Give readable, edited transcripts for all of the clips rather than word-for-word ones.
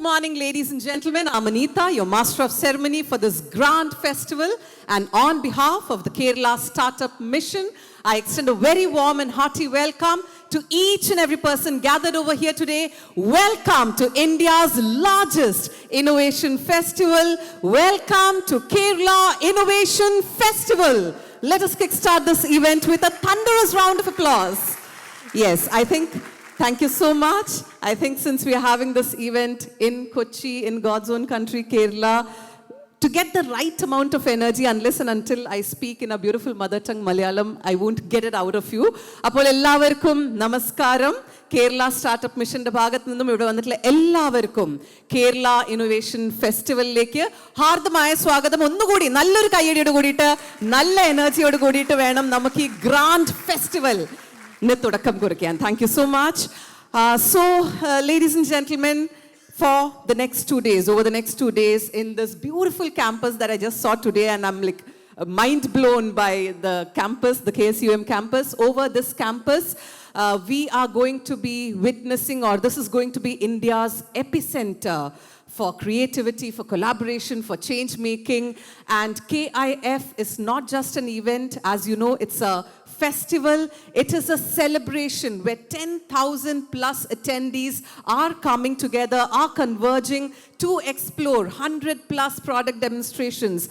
morning, ladies and gentlemen. I'm Anita, your master of ceremony for this grand festival. And on behalf of the Kerala Startup Mission, I extend a very warm and hearty welcome to each and every person gathered over here today. Welcome to India's largest innovation festival. Welcome to Kerala Innovation Festival. Let us kickstart this event with a thunderous round of applause. Yes, thank you so much. I think since we are having this event in Kochi, in God's own country, Kerala, to get the right amount of energy, unless and until I speak in a beautiful mother tongue Malayalam, I won't get it out of you. Apol ellavarkum namaskaram. Kerala Startup Mission de bhagat nindum ivide vannittilla ellavarkum Kerala Innovation Festival lekku hardamaya swagatham onnukoodi nalloru kaiyadiyodu koodittu nalla energy-yodu koodittu venam namukku ee grand festival Thank you so much. Ladies and gentlemen, for the next 2 days, over the next 2 days, in this beautiful campus that I just saw today, and I'm like mind blown by the campus, the KSUM campus. Over this campus, we are going to be witnessing, or this is going to be India's epicenter for creativity, for collaboration, for change making. And KIF is not just an event, as you know, it's a festival. It is a celebration where 10,000 plus attendees are coming together, are converging to explore 100 plus product demonstrations,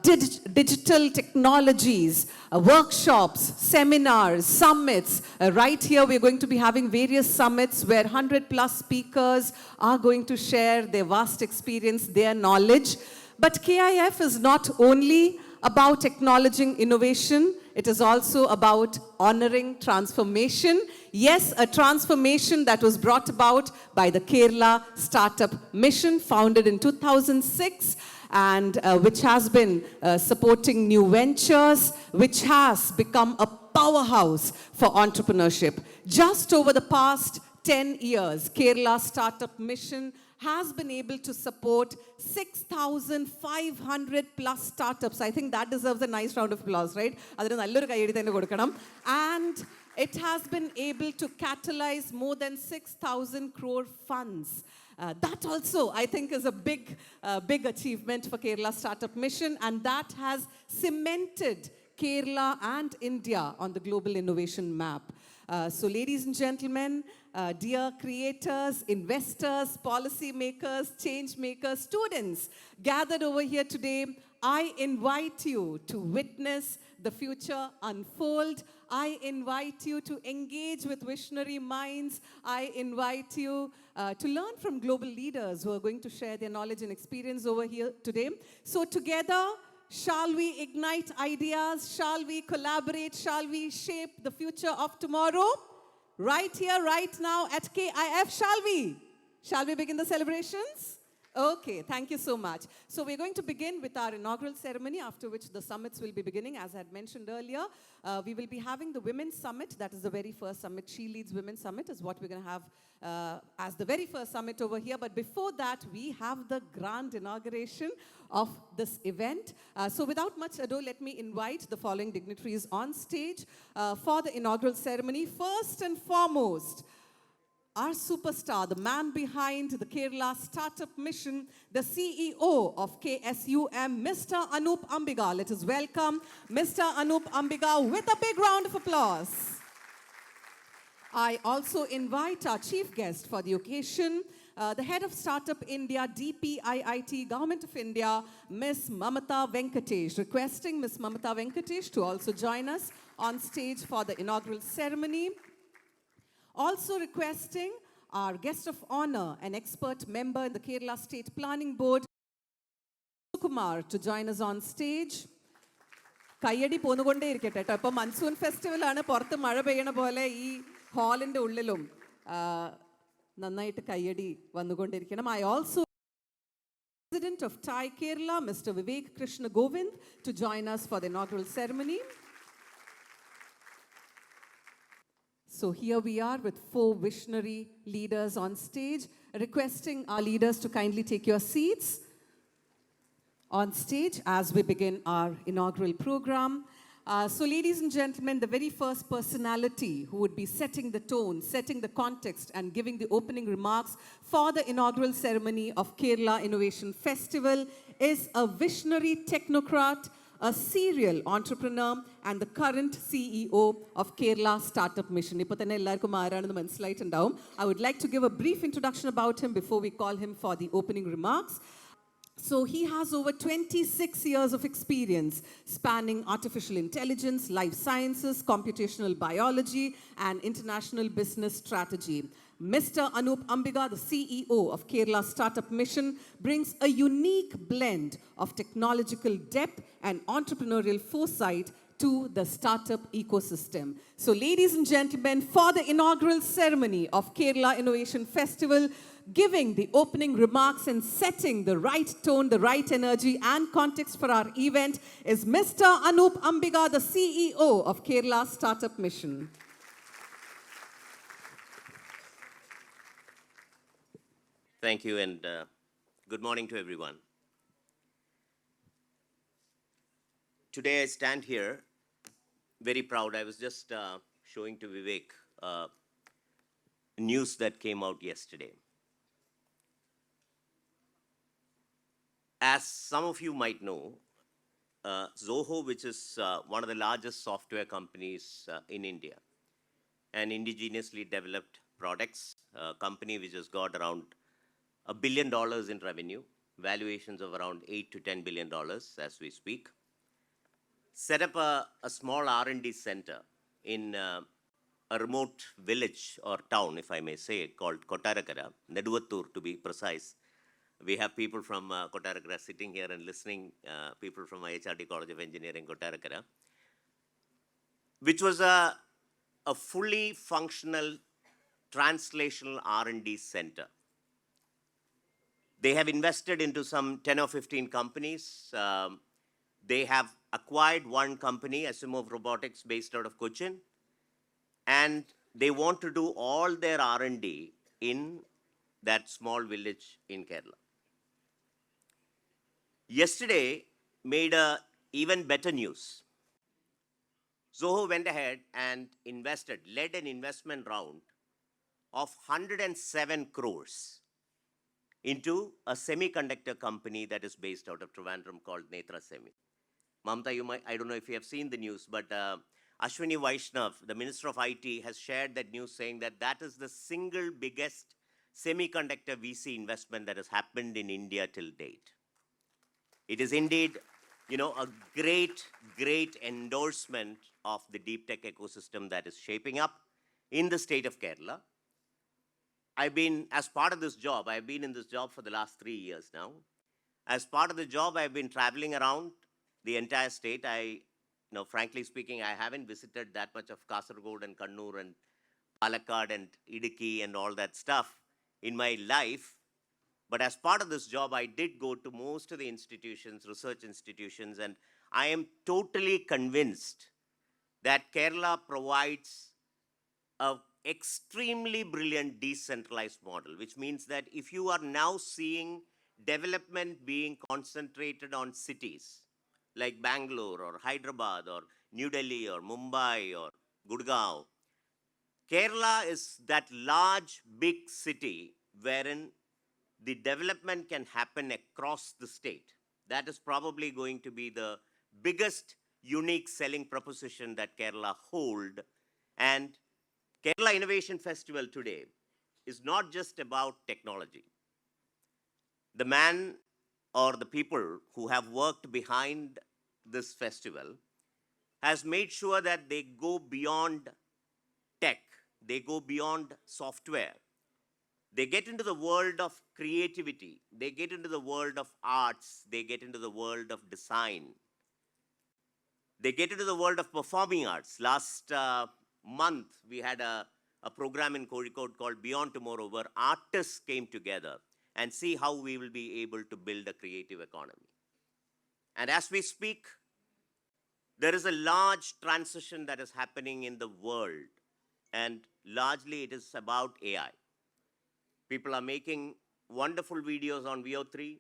digital technologies, workshops, seminars, summits. Right here we're going to be having various summits where 100 plus speakers are going to share their vast experience, their knowledge. But KIF is not only about acknowledging innovation, it is also about honoring transformation. Yes, a transformation that was brought about by the Kerala Startup Mission, founded in 2006, and which has been supporting new ventures, which has become a powerhouse for entrepreneurship. Just over the past 10 years, Kerala Startup Mission has been able to support 6,500 plus startups. I think that deserves a nice round of applause, right? And it has been able to catalyze more than 6,000 crore funds. That also, I think, is a big achievement for Kerala Startup Mission, and that has cemented Kerala and India on the global innovation map. So ladies and gentlemen, dear creators, investors, policy makers, change makers, students gathered over here today, I invite you to witness the future unfold. I invite you to engage with visionary minds. I invite you to learn from global leaders who are going to share their knowledge and experience over here today. So together, shall we ignite ideas? Shall we collaborate? Shall we shape the future of tomorrow? Right here, right now at KIF, shall we? Shall we begin the celebrations? Okay, thank you so much. So we're going to begin with our inaugural ceremony, after which the summits will be beginning. As I had mentioned earlier, we will be having the Women's Summit. That is the very first summit. She Leads Women's Summit is what we're going to have as the very first summit over here. But before that, we have the grand inauguration of this event. So without much ado, let me invite the following dignitaries on stage for the inaugural ceremony. First and foremost, our superstar, the man behind the Kerala Startup Mission, the CEO of KSUM, Mr. Anup Ambiga. Let us welcome Mr. Anup Ambiga with a big round of applause. I also invite our chief guest for the occasion, the head of Startup India, DPIIT, Government of India, Ms. Mamata Venkatesh. Requesting Ms. Mamata Venkatesh to also join us on stage for the inaugural ceremony. Also requesting our guest of honor, an expert member in the Kerala State Planning Board, Kumar, to join us on stage. Kayyadi ponukonde irikette ട്ടോ. ഇപ്പോൾ monsoon festival ആണ്, പുറത്ത് മഴ പെയ്യണ പോലെ ഈ ഹാളിന്റെ ഉള്ളിലും നന്നായിട്ട് കയ്യടി വന്നുകൊണ്ടിരിക്കണം. I also President of TIE Kerala, Mr. Vivek Krishna Govind, to join us for the inaugural ceremony. So here we are with 4 visionary leaders on stage, requesting our leaders to kindly take your seats on stage as we begin our inaugural program. So, ladies and gentlemen, the very first personality who would be setting the tone, setting the context, and giving the opening remarks for the inaugural ceremony of Kerala Innovation Festival is a visionary technocrat, a serial entrepreneur, and the current CEO of Kerala Startup Mission. ഇപ്പോൾ തന്നെ എല്ലാവർക്കും ആരാണെന്ന് മനസ്സിലായിട്ടുണ്ടാവും. I would like to give a brief introduction about him before we call him for the opening remarks. So he has over 26 years of experience spanning artificial intelligence, life sciences, computational biology, and international business strategy. Mr. Anup Ambiga, the CEO of Kerala Startup Mission, brings a unique blend of technological depth and entrepreneurial foresight to the startup ecosystem. So, ladies and gentlemen, for the inaugural ceremony of Kerala Innovation Festival, giving the opening remarks and setting the right tone, the right energy and context for our event is Mr. Anup Ambiga, the CEO of Kerala Startup Mission. Thank you and good morning to everyone. Today I stand here very proud. I was just showing to Vivek news that came out yesterday. As some of you might know, Zoho, which is one of the largest software companies in India, an indigenously developed products company which has got around $1 billion in revenue, valuations of around $8 to $10 billion as we speak, set up a small R&D center in a remote village or town, if I may say, called Kottarakara, Neduvattur to be precise. We have people from Kottarakara sitting here and listening, people from IHRD College of Engineering, Kottarakara, which was a fully functional translational R&D center. They have invested into some 10 or 15 companies. They have acquired one company, Asimov Robotics, based out of Cochin, and they want to do all their R&D in that small village in Kerala. Yesterday made a even better news. Zoho went ahead and invested, led an investment round of 107 crores into a semiconductor company that is based out of Trivandrum called Netra Semi. Mamta, I don't know if you have seen the news, but Ashwini Vaishnav, the Minister of IT, has shared that news saying that that is the single biggest semiconductor VC investment that has happened in India till date. It is indeed, a great endorsement of the deep tech ecosystem that is shaping up in the state of Kerala. I've been in this job for the last 3 years now. As part of the job, I've been traveling around the entire state. Frankly speaking, I haven't visited that much of Kasaragod and Kannur and Palakkad and Idukki and all that stuff in my life. But as part of this job, I did go to most of the institutions, research institutions, and I am totally convinced that Kerala provides an extremely brilliant decentralized model, which means that if you are now seeing development being concentrated on cities like Bangalore or Hyderabad or New Delhi or Mumbai or Gurgaon, Kerala is that large, big city wherein the development can happen across the state. That is probably going to be the biggest unique selling proposition that Kerala hold. And Kerala Innovation Festival today is not just about technology. The man or the people who have worked behind this festival has made sure that they go beyond tech, they go beyond software. They get into the world of creativity, they get into the world of arts, they get into the world of design, they get into the world of performing arts. Last month, we had a program in Kozhikode called Beyond Tomorrow, where artists came together and see how we will be able to build a creative economy. And as we speak, there is a large transition that is happening in the world, and largely it is about AI. People are making wonderful videos on VO3.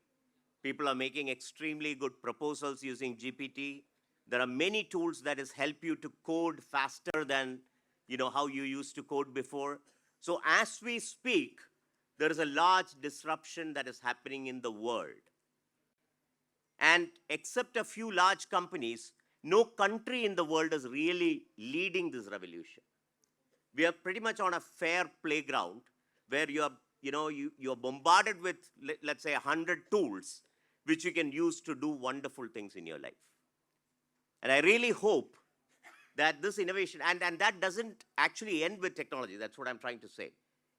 People are making extremely good proposals using GPT. There are many tools that has help you to code faster than how you used to code before. So as we speak, there is a large disruption that is happening in the world. And except a few large companies, no country in the world is really leading this revolution. We are pretty much on a fair playground where you're bombarded with, let's say, 100 tools which you can use to do wonderful things in your life. And I really hope that this innovation, and that doesn't actually end with technology. That's what I'm trying to say.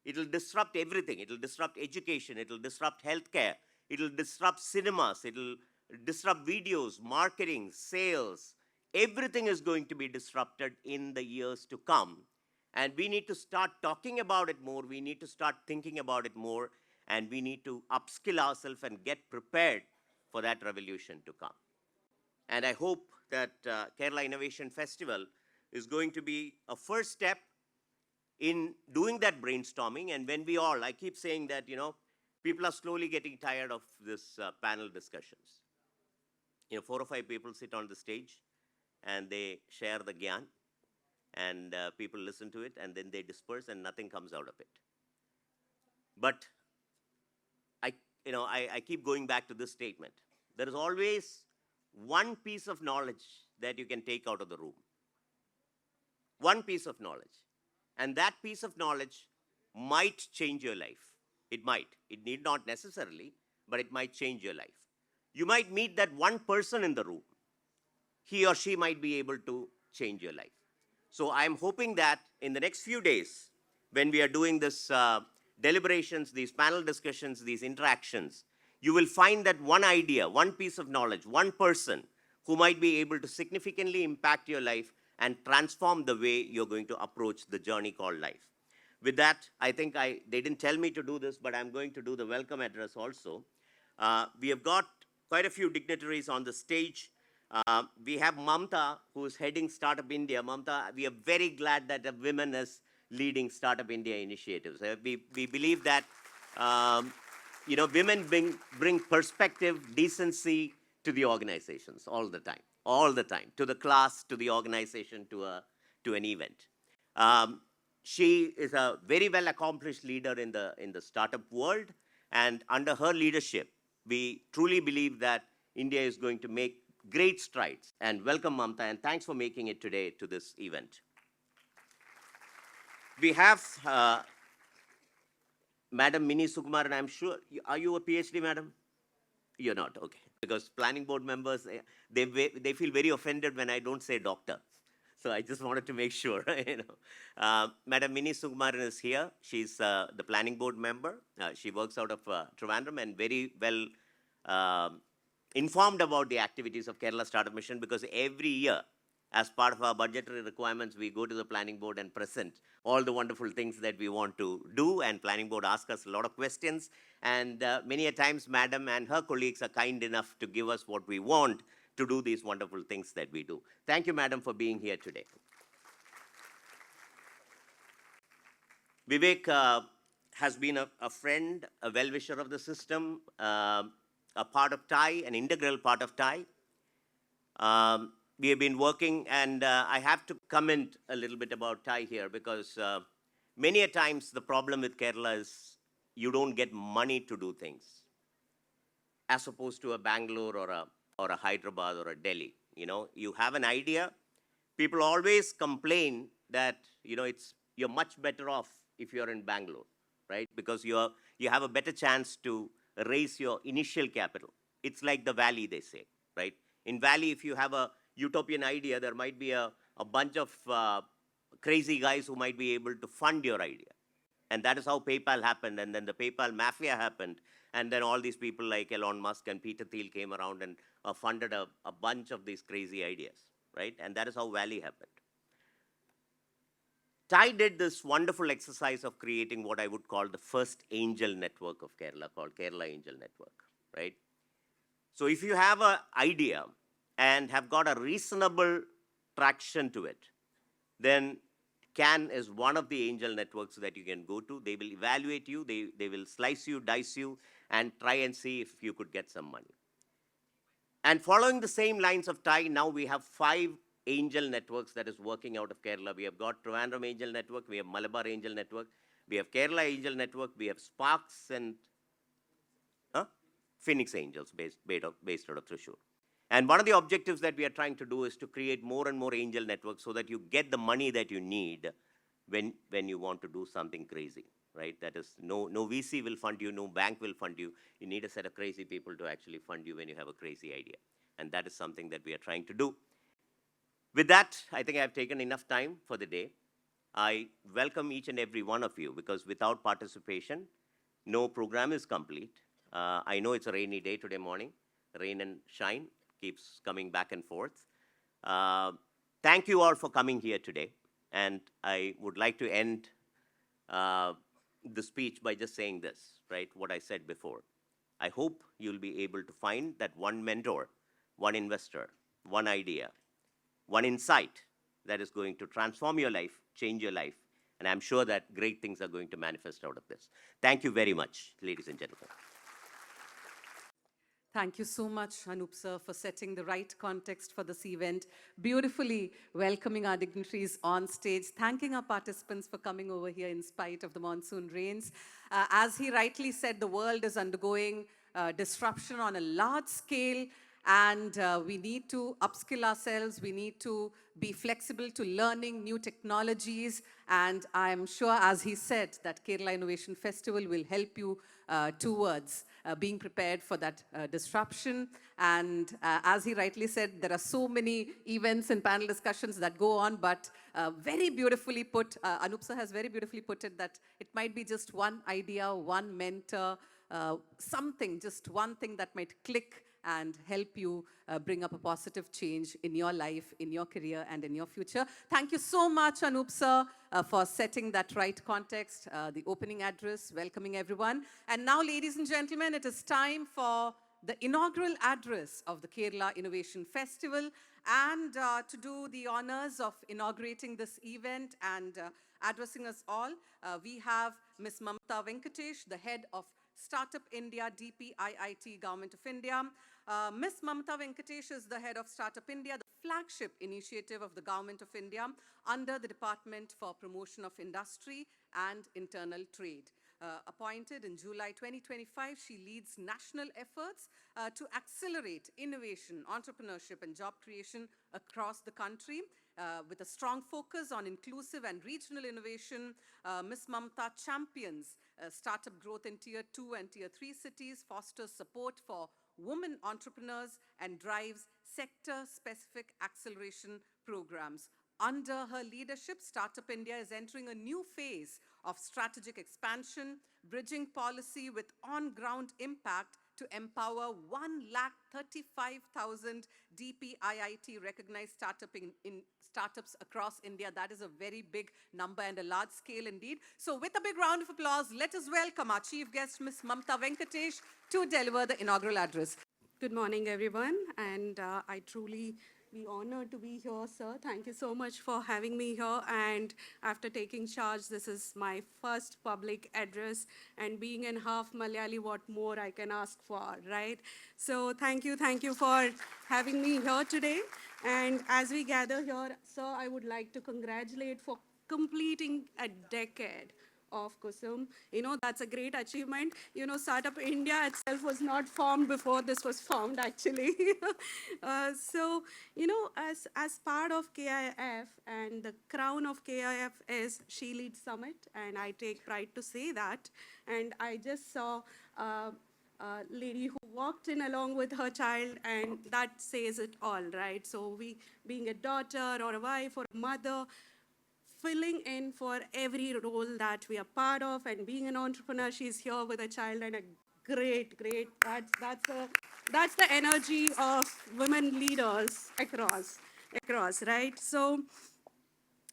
It'll disrupt everything. It'll disrupt education. It'll disrupt healthcare. It'll disrupt cinemas. It'll disrupt videos, marketing, sales. Everything is going to be disrupted in the years to come. And we need to start talking about it more. We need to start thinking about it more. And we need to upskill ourselves and get prepared for that revolution to come. And I hope that Kerala Innovation Festival is going to be a first step in doing that brainstorming. And when we all, I keep saying that, people are slowly getting tired of this panel discussions. 4 or 5 people sit on the stage and they share the gyan, and people listen to it, and then they disperse and nothing comes out of it. But I keep going back to this statement. There is always one piece of knowledge that you can take out of the room. One piece of knowledge. And that piece of knowledge might change your life. It might. It need not necessarily, but it might change your life. You might meet that one person in the room. He or she might be able to change your life. So I'm hoping that in the next few days, when we are doing this deliberations, these panel discussions, these interactions, you will find that one idea, one piece of knowledge, one person who might be able to significantly impact your life and transform the way you're going to approach the journey called life. With that, I think they didn't tell me to do this, but I'm going to do the welcome address also. We have got quite a few dignitaries on the stage. We have Mamta, who is heading Startup India. Mamta, we are very glad that a woman is leading Startup India initiatives. We believe that women bring perspective, decency to the organizations all the time, to the class, to the organization, to an event. She is a very well accomplished leader in the startup world, and under her leadership, we truly believe that India is going to make great strides. And welcome, Mamta, and thanks for making it today to this event. We have Madam Mini Sukumaran. I'm sure, are you a PhD, madam? You're not, okay. Because planning board members, they feel very offended when I don't say doctor. So I just wanted to make sure, Madam Mini Sukumaran is here. She's the planning board member. She works out of Trivandrum and very well informed about the activities of Kerala Startup Mission, because every year, as part of our budgetary requirements, we go to the planning board and present all the wonderful things that we want to do, and planning board asks us a lot of questions, and many a times madam and her colleagues are kind enough to give us what we want to do these wonderful things that we do. Thank you, madam, for being here today. Vivek has been a friend, a well-wisher of the system, a part of TIE, an integral part of TIE. We have been working, and I have to comment a little bit about TIE here, because many a times the problem with Kerala is you don't get money to do things, as opposed to a Bangalore or a Hyderabad or a Delhi. You have an idea. People always complain that you're much better off if you're in Bangalore, right? Because you have a better chance to raise your initial capital. It's like the Valley, they say, right? In Valley, if you have a utopian idea, there might be a bunch of crazy guys who might be able to fund your idea. And that is how PayPal happened, and then the PayPal mafia happened, and then all these people like Elon Musk and Peter Thiel came around and funded a bunch of these crazy ideas, right? And that is how Valley happened. TIE did this wonderful exercise of creating what I would call the first angel network of Kerala, called Kerala Angel Network, right? So if you have an idea and have got a reasonable traction to it, then CAN is one of the angel networks that you can go to. They will evaluate you, they will slice you, dice you, and try and see if you could get some money. And following the same lines of tie, now we have 5 angel networks that is working out of Kerala. We have got Trivandrum Angel Network, we have Malabar Angel Network, we have Kerala Angel Network, we have Sparks and Phoenix Angels based out of Thrissur. And one of the objectives that we are trying to do is to create more and more angel networks so that you get the money that you need when you want to do something crazy, right? That is, no VC will fund you, no bank will fund you. You need a set of crazy people to actually fund you when you have a crazy idea. And that is something that we are trying to do. With that, I think I've taken enough time for the day. I welcome each and every one of you because without participation, no program is complete. I know it's a rainy day today morning. Rain and shine keeps coming back and forth. Thank you all for coming here today. And I would like to end the speech by just saying this, right? What I said before. I hope you'll be able to find that one mentor, one investor, one idea, one insight that is going to transform your life, change your life. And I'm sure that great things are going to manifest out of this. Thank you very much, ladies and gentlemen. Thank you so much, Anup sir, for setting the right context for this event, beautifully welcoming our dignitaries on stage, thanking our participants for coming over here in spite of the monsoon rains. As he rightly said, the world is undergoing disruption on a large scale, and we need to upskill ourselves. We need to be flexible to learning new technologies. And I'm sure, as he said, that Kerala Innovation Festival will help you towards being prepared for that disruption. And as he rightly said, there are so many events and panel discussions that go on, but very beautifully put, Anup sir has very beautifully put it that it might be just one idea, one mentor, something, just one thing that might click and help you bring up a positive change in your life, in your career, and in your future. Thank you so much, Anup sir, for setting that right context, the opening address, welcoming everyone. And now, ladies and gentlemen, it is time for the inaugural address of the Kerala Innovation Festival. And to do the honors of inaugurating this event and addressing us all, we have Ms. Mamta Venkatesh, the head of Startup India, DPIIT, Government of India. Ms. Mamta Venkatesh is the head of Startup India, the flagship initiative of the Government of India under the Department for Promotion of Industry and Internal Trade. Appointed in July 2025, she leads national efforts to accelerate innovation, entrepreneurship, and job creation across the country. With a strong focus on inclusive and regional innovation, Ms. Mamta champions startup growth in Tier 2 and Tier 3 cities, fosters support for women entrepreneurs, and drives sector-specific acceleration programs. Under her leadership, Startup India is entering a new phase of strategic expansion, bridging policy with on-ground impact to empower 135,000 DPIIT recognized startups across India. That is a very big number and a large scale indeed. So with a big round of applause, let us welcome our chief guest, Ms. Mamta Venkatesh, to deliver the inaugural address. Good morning, everyone, and I truly be honored to be here, sir. Thank you so much for having me here, and after taking charge, this is my first public address, and being in half Malayali, what more I can ask for, right? So thank you for having me here today, and as we gather here, sir, I would like to congratulate for completing a decade of Kusum. That's a great achievement. Startup India itself was not formed before this was formed, actually. As part of KIF, and the crown of KIF is She Leads Summit, and I take pride to say that. And I just saw a lady who walked in along with her child, and that says it all, right? So we, being a daughter or a wife or a mother, filling in for every role that we are part of, and being an entrepreneur, she's here with a child, and a great, that's the energy of women leaders across, right? So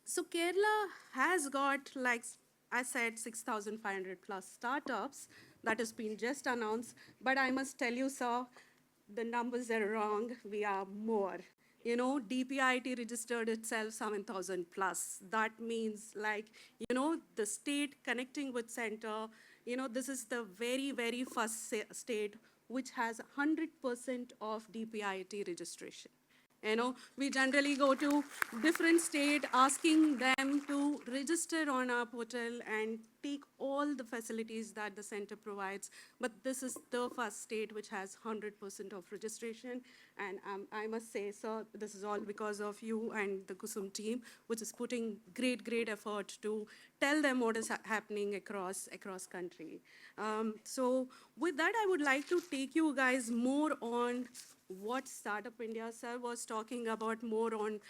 Kerala has got, like I said, 6,500 plus startups that has been just announced, but I must tell you, sir, the numbers are wrong. We are more. DPIT registered itself 7,000 plus. That means, the state connecting with center, this is the very, very first state which has 100% of DPIIT registration. We generally go to different state asking them to register on our portal and take all the facilities that the center provides. But this is the first state which has 100% of registration. And I must say, sir, this is all because of you and the Kusum team, which is putting great effort to tell them what is happening across country. So with that, I would like to take you guys more on what Startup India sir was talking about, more on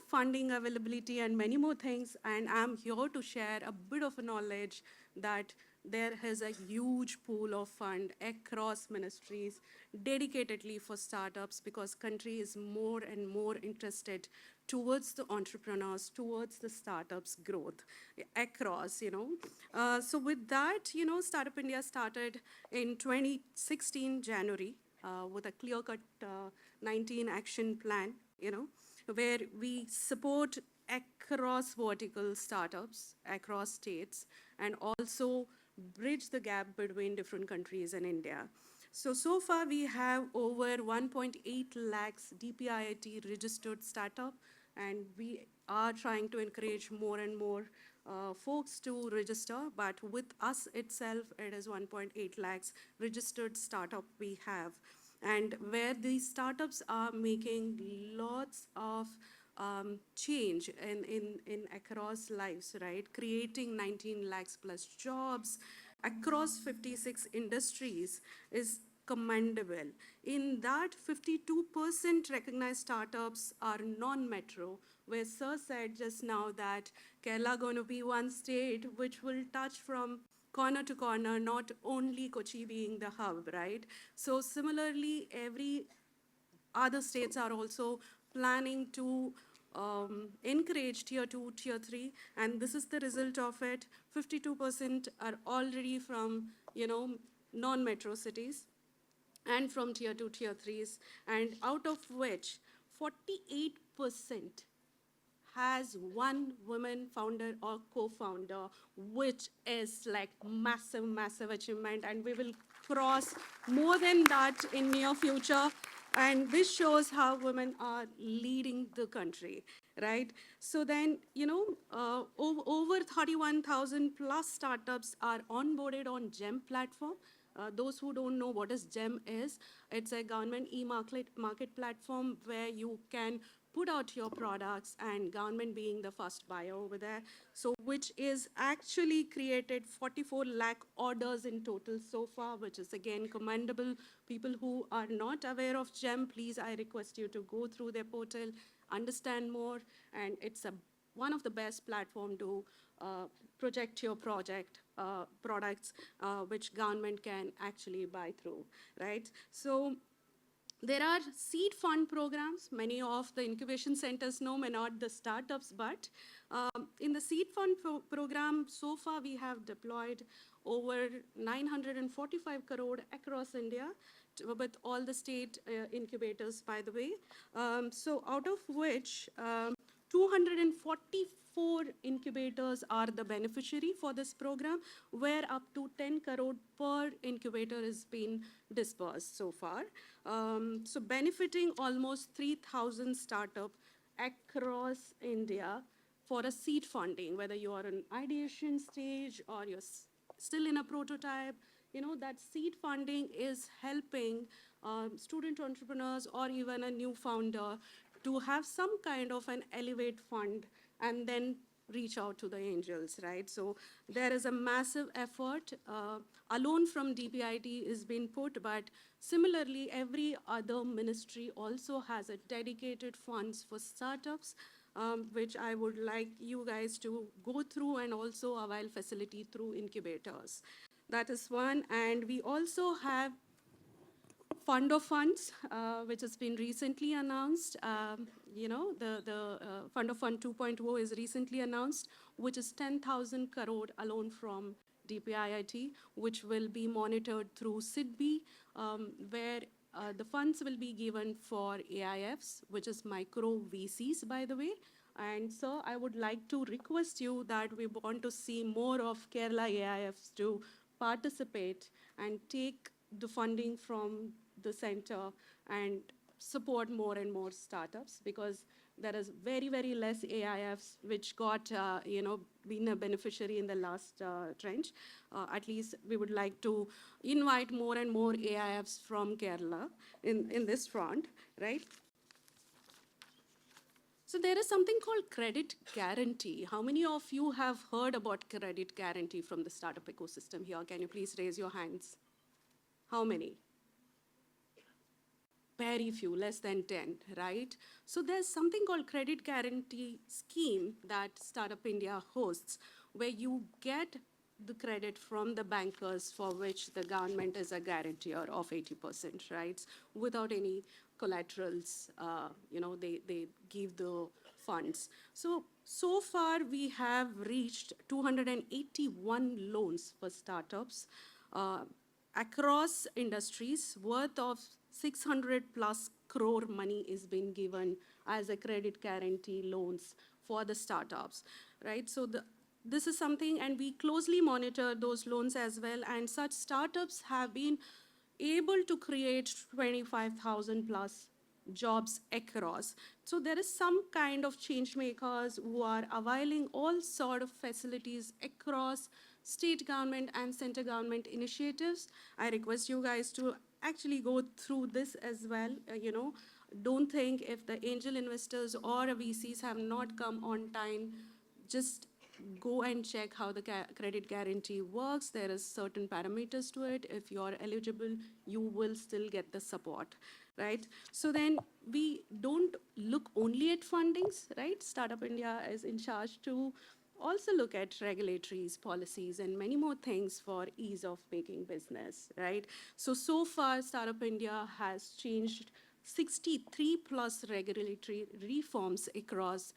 funding availability and many more things. And I'm here to share a bit of knowledge that there is a huge pool of fund across ministries dedicatedly for startups, because country is more and more interested towards the entrepreneurs, towards the startups growth across. So with that, Startup India started in 2016 January with a clear-cut 19 action plan, where we support across vertical startups, across states, and also bridge the gap between different countries and India. So far we have over 1.8 lakhs DPIIT registered startup, and we are trying to encourage more and more folks to register, but with us itself, it is 1.8 lakhs registered startup we have. And where these startups are making lots of change in across lives, right? Creating 19 lakhs plus jobs across 56 industries is commendable. In that, 52% recognized startups are non-metro, where Sir said just now that Kerala going to be one state which will touch from corner to corner, not only Kochi being the hub, right? So similarly, every other states are also planning to encourage tier 2, tier 3, and this is the result of it. 52% are already from, non-metro cities and from tier 2, tier 3s, and out of which 48% has one woman founder or co-founder, which is like massive achievement, and we will cross more than that in near future. And this shows how women are leading the country, right? So then, over 31,000 plus startups are onboarded on GEM platform. Those who don't know what is GEM is, it's a government market platform where you can put out your products, and government being the first buyer over there. So which is actually created 44 lakh orders in total so far, which is again commendable. People who are not aware of GEM, please, I request you to go through their portal, understand more, and it's one of the best platform to project your products, which government can actually buy through, right? So there are seed fund programs. Many of the incubation centers know, may not the startups, but in the seed fund program, so far we have deployed over 945 crore across India with all the state incubators, by the way. So out of which 244 incubators are the beneficiary for this program, where up to 10 crore per incubator has been disbursed so far. So benefiting almost 3,000 startup across India for a seed funding, whether you are in ideation stage or you're still in a prototype. That seed funding is helping student entrepreneurs or even a new founder to have some kind of an elevate fund and then reach out to the angels, right? So there is a massive effort alone from DPIT is being put, but similarly, every other ministry also has a dedicated funds for startups, which I would like you guys to go through, and also avail facility through incubators. That is one. And we also have Fund of Funds, which has been recently announced. The Fund of Fund 2.0 is recently announced, which is 10,000 crore alone from DPIIT, which will be monitored through SIDBI, where the funds will be given for AIFs, which is micro VCs, by the way. And so I would like to request you that we want to see more of Kerala AIFs to participate and take the funding from the center and support more and more startups, because there is very, very less AIFs which got, been a beneficiary in the last trench. At least we would like to invite more and more AIFs from Kerala in this front, right? So there is something called credit guarantee. How many of you have heard about credit guarantee from the startup ecosystem here? Can you please raise your hands? How many? Very few, less than 10, right? So there's something called credit guarantee scheme that Startup India hosts, where you get the credit from the bankers for which the government is a guarantor of 80%, right? Without any collaterals, they give the funds. So far we have reached 281 loans for startups. Across industries, worth of 600 plus crore money is being given as a credit guarantee loans for the startups, right? So this is something, and we closely monitor those loans as well, and such startups have been able to create 25,000 plus jobs across. So there is some kind of change makers who are availing all sort of facilities across state government and center government initiatives. I request you guys to actually go through this as well. Don't think if the angel investors or VCs have not come on time, just go and check how the credit guarantee works. There is certain parameters to it. If you're eligible, you will still get the support, right? So then we don't look only at fundings, right? Startup India is in charge to also look at regulatories, policies, and many more things for ease of making business, right? So far, Startup India has changed 63 plus regulatory reforms across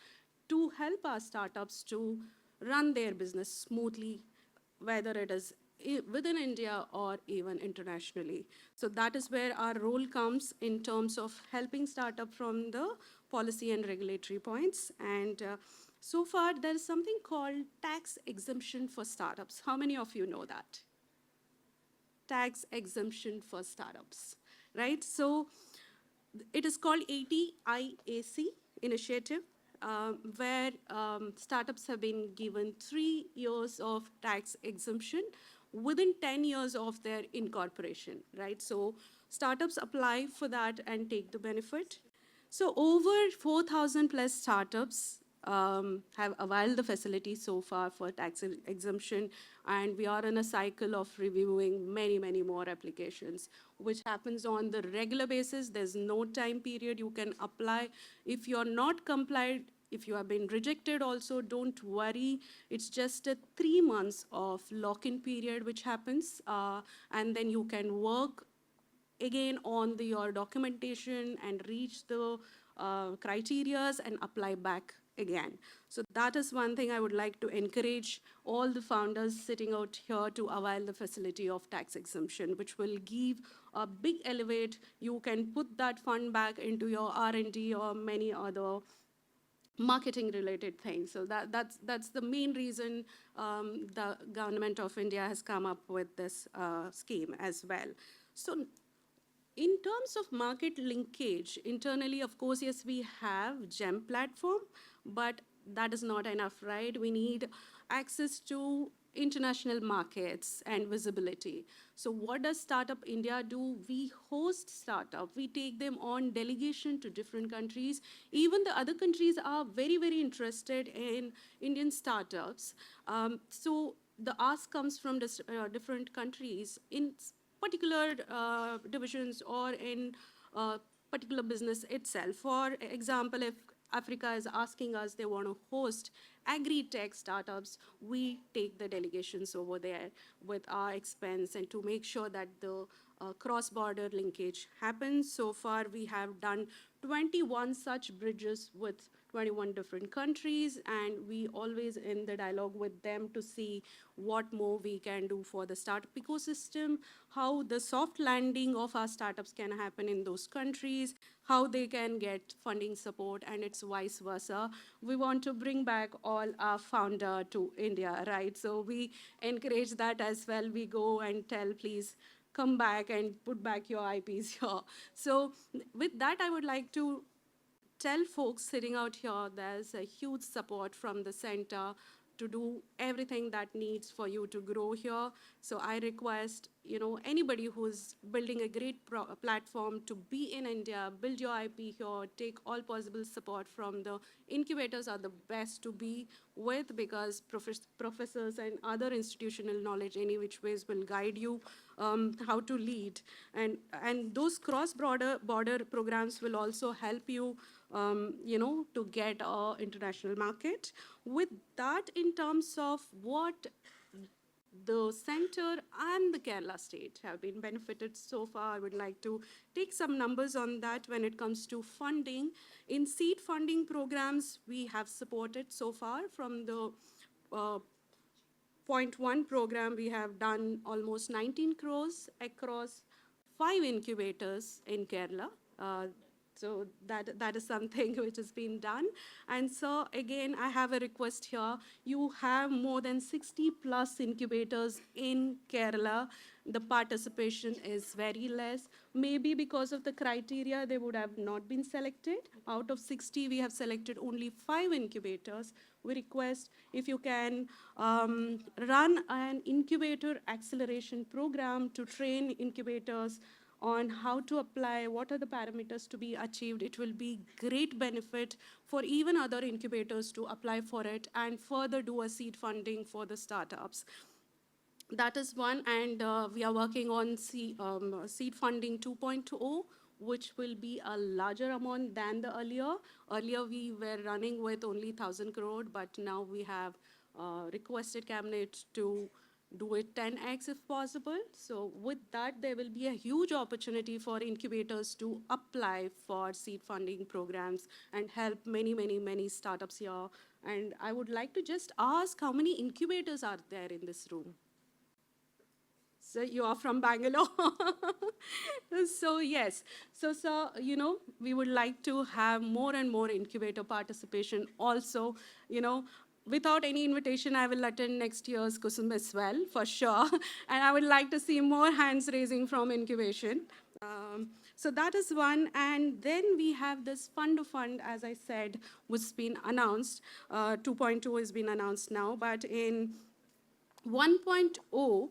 to help our startups to run their business smoothly, whether it is within India or even internationally. So that is where our role comes in terms of helping startup from the policy and regulatory points. And so far, there is something called tax exemption for startups. How many of you know that? Tax exemption for startups, right? So it is called 80IAC initiative, where startups have been given 3 years of tax exemption within 10 years of their incorporation, right? So startups apply for that and take the benefit. So over 4,000 plus startups have availed the facility so far for tax exemption, and we are in a cycle of reviewing many, many more applications, which happens on the regular basis. There's no time period you can apply. If you're not complied, if you have been rejected also, don't worry. It's just a 3 months of lock-in period which happens, and then you can work again on your documentation and reach the criterias and apply back again. So that is one thing I would like to encourage all the founders sitting out here to avail the facility of tax exemption, which will give a big elevate. You can put that fund back into your R&D or many other marketing related things. So that's the main reason the government of India has come up with this scheme as well. So in terms of market linkage, internally, of course, yes, we have GEM platform, but that is not enough, right? We need access to international markets and visibility. So what does Startup India do? We host startup. We take them on delegation to different countries. Even the other countries are very, very interested in Indian startups. So the ask comes from different countries in particular divisions or in particular business itself. For example, if Africa is asking us, they want to host agri-tech startups, we take the delegations over there with our expense and to make sure that the cross-border linkage happens. So far, we have done 21 such bridges with 21 different countries, and we always in the dialogue with them to see what more we can do for the startup ecosystem, how the soft landing of our startups can happen in those countries, how they can get funding support, and it's vice versa. We want to bring back all our founder to India, right? So we encourage that as well. We go and tell, please come back and put back your IPs here. So with that, I would like to tell folks sitting out here there's a huge support from the center to do everything that needs for you to grow here. So I request, anybody who's building a great platform to be in India, build your IP here, take all possible support from the incubators are the best to be with, because professors and other institutional knowledge any which ways will guide you how to lead. And those cross-border programs will also help you to get our international market. With that, in terms of what the center and the Kerala state have been benefited so far, I would like to take some numbers on that when it comes to funding. In seed funding programs, we have supported so far from the point one program, we have done almost 19 crores across 5 incubators in Kerala. So that is something which has been done. And so again, I have a request here. You have more than 60 plus incubators in Kerala. The participation is very less. Maybe because of the criteria, they would have not been selected. Out of 60, we have selected only 5 incubators. We request if you can run an incubator acceleration program to train incubators on how to apply, what are the parameters to be achieved. It will be great benefit for even other incubators to apply for it and further do a seed funding for the startups. That is one, and we are working on seed funding 2.0, which will be a larger amount than the earlier. Earlier, we were running with only 1,000 crore, but now we have requested cabinet to do it 10x if possible. So with that, there will be a huge opportunity for incubators to apply for seed funding programs and help many, many, many startups here. And I would like to just ask, how many incubators are there in this room? So you are from Bangalore. So yes, so we would like to have more and more incubator participation also, without any invitation, I will attend next year's Kusum as well, for sure. And I would like to see more hands raising from incubation. So that is one. And then we have this fund of fund, as I said, which has been announced. 2.2 has been announced now, but in 1.0,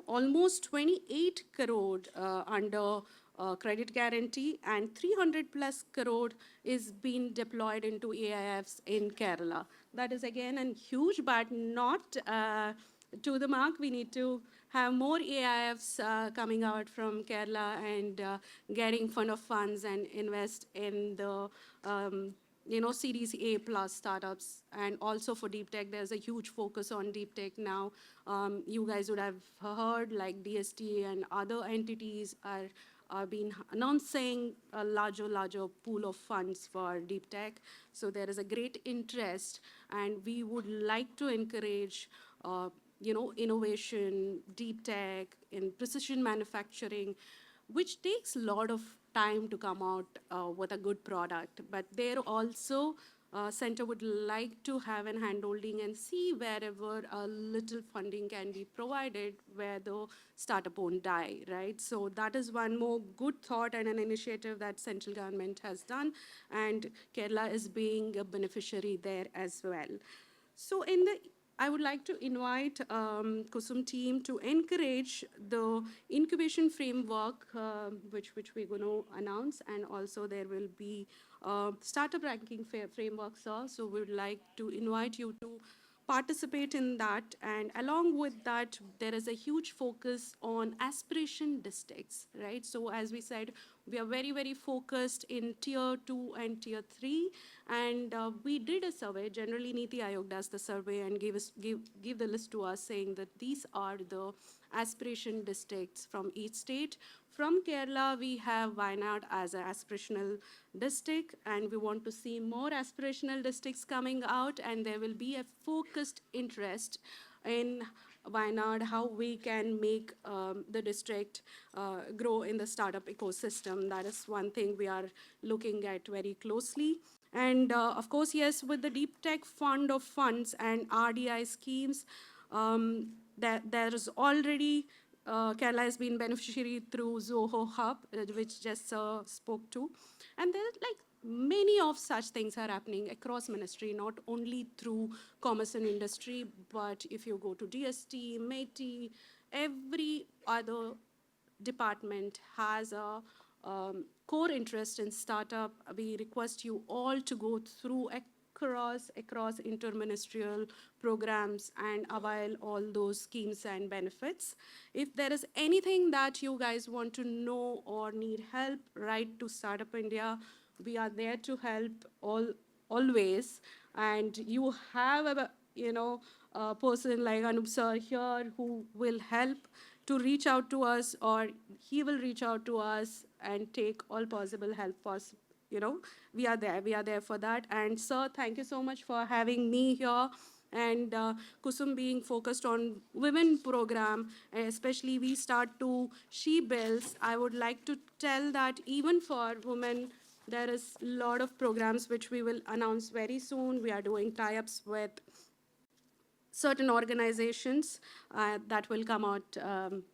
almost 28 crore under credit guarantee, and 300 plus crore is being deployed into AIFs in Kerala. That is again a huge, but not to the mark. We need to have more AIFs coming out from Kerala and getting fund of funds and invest in the Series A plus startups. And also for deep tech, there's a huge focus on deep tech now. You guys would have heard like DST and other entities are being announcing a larger pool of funds for deep tech. So there is a great interest, and we would like to encourage innovation, deep tech, in precision manufacturing, which takes a lot of time to come out with a good product. But there also, center would like to have an handholding and see wherever a little funding can be provided where the startup won't die, right? So that is one more good thought and an initiative that central government has done, and Kerala is being a beneficiary there as well. So I would like to invite Kusum team to encourage the incubation framework, which we're going to announce, and also there will be startup ranking framework, sir. So we would like to invite you to participate in that. And along with that, there is a huge focus on aspiration districts, right? So as we said, we are very, very focused in tier 2 and tier 3. And we did a survey. Generally, Niti Aayog does the survey and give the list to us saying that these are the aspiration districts from each state. From Kerala, we have Wayanad as an aspirational district, and we want to see more aspirational districts coming out, and there will be a focused interest in Wayanad, how we can make the district grow in the startup ecosystem. That is one thing we are looking at very closely. And of course, yes, with the deep tech fund of funds and RDI schemes, there is already Kerala has been beneficiary through Zoho Hub, which Jess spoke to. And there are like many of such things are happening across ministry, not only through commerce and industry, but if you go to DST, METI, every other department has a core interest in startup. We request you all to go through across interministerial programs and avail all those schemes and benefits. If there is anything that you guys want to know or need help, write to Startup India. We are there to help always. And you have a person like Anup sir here who will help to reach out to us, or he will reach out to us and take all possible help we are there for that. And sir, thank you so much for having me here. And Kusum being focused on women program, especially we start to she bills. I would like to tell that even for women, there is a lot of programs which we will announce very soon. We are doing tie-ups with certain organizations that will come out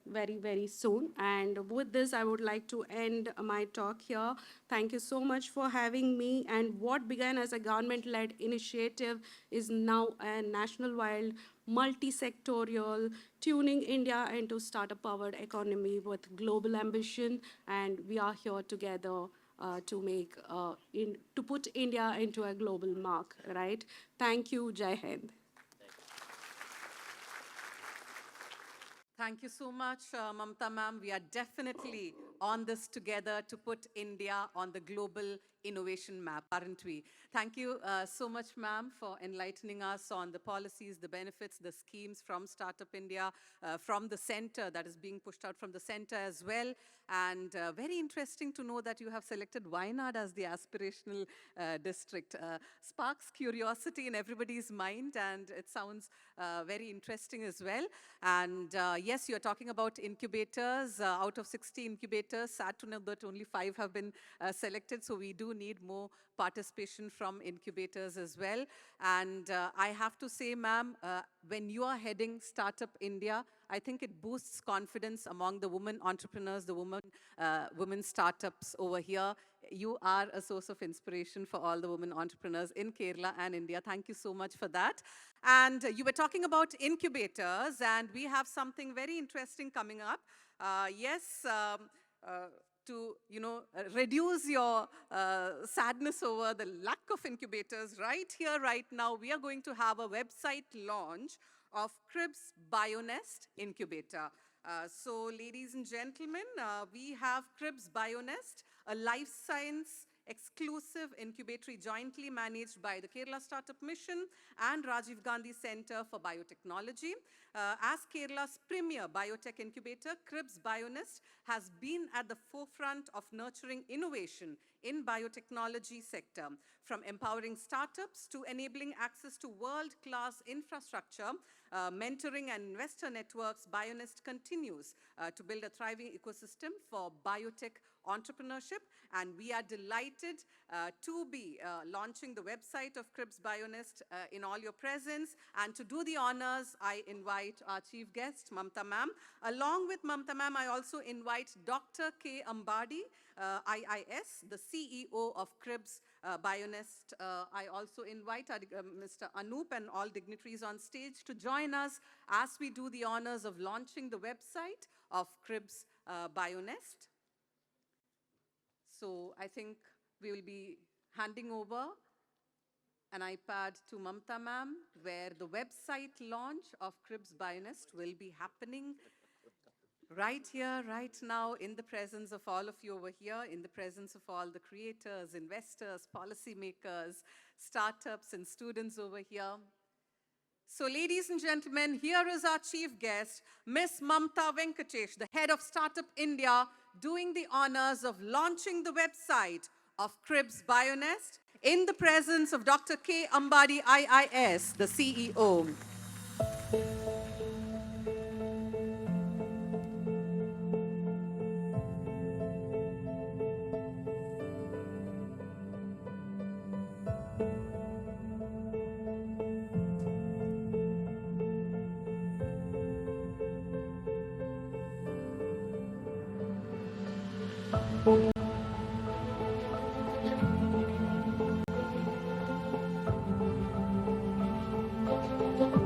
very, very soon. And with this, I would like to end my talk here. Thank you so much for having me. And what began as a government-led initiative is now a national-wide, multi-sectorial, tuning India into startup-powered economy with global ambition. And we are here together to put India into a global mark, right? Thank you. Jai Hind. Thank you so much, Mamta ma'am. We are definitely on this together to put India on the global innovation map, aren't we? Thank you so much, ma'am, for enlightening us on the policies, the benefits, the schemes from Startup India, from the center that is being pushed out from the center as well. And very interesting to know that you have selected Wayanad as the aspirational district. Sparks curiosity in everybody's mind, and it sounds very interesting as well. And yes, you're talking about incubators. Out of 60 incubators, sad to know that only 5 have been selected. So we do need more participation from incubators as well. And I have to say, ma'am, when you are heading Startup India, I think it boosts confidence among the women entrepreneurs, the women startups over here. You are a source of inspiration for all the women entrepreneurs in Kerala and India. Thank you so much for that. And you were talking about incubators, and we have something very interesting coming up. Yes, to reduce your sadness over the lack of incubators, right here, right now, we are going to have a website launch of Cribs Bionest Incubator. So, ladies and gentlemen, we have Cribs Bionest, a life science exclusive incubatory jointly managed by the Kerala Startup Mission and Rajiv Gandhi Center for Biotechnology. As Kerala's premier biotech incubator, Cribs Bionest has been at the forefront of nurturing innovation in biotechnology sector. From empowering startups to enabling access to world-class infrastructure, mentoring and investor networks, Bionest continues to build a thriving ecosystem for biotech entrepreneurship, and we are delighted to be launching the website of Cribs Bionest in all your presence. And to do the honors, I invite our chief guest, Mamta ma'am. Along with Mamta ma'am, I also invite Dr. K. Ambadi, IIS, the CEO of Cribs Bionest. I also invite Mr. Anup and all dignitaries on stage to join us as we do the honors of launching the website of Cribs Bionest. So I think we will be handing over an iPad to Mamta ma'am, where the website launch of Cribs Bionest will be happening right here, right now, in the presence of all of you over here, in the presence of all the creators, investors, policymakers, startups, and students over here. So, ladies and gentlemen, here is our chief guest, Miss Mamta Venkatesh, the head of Startup India, doing the honors of launching the website of Cribs Bionest in the presence of Dr. K. Ambadi, IIS, the CEO.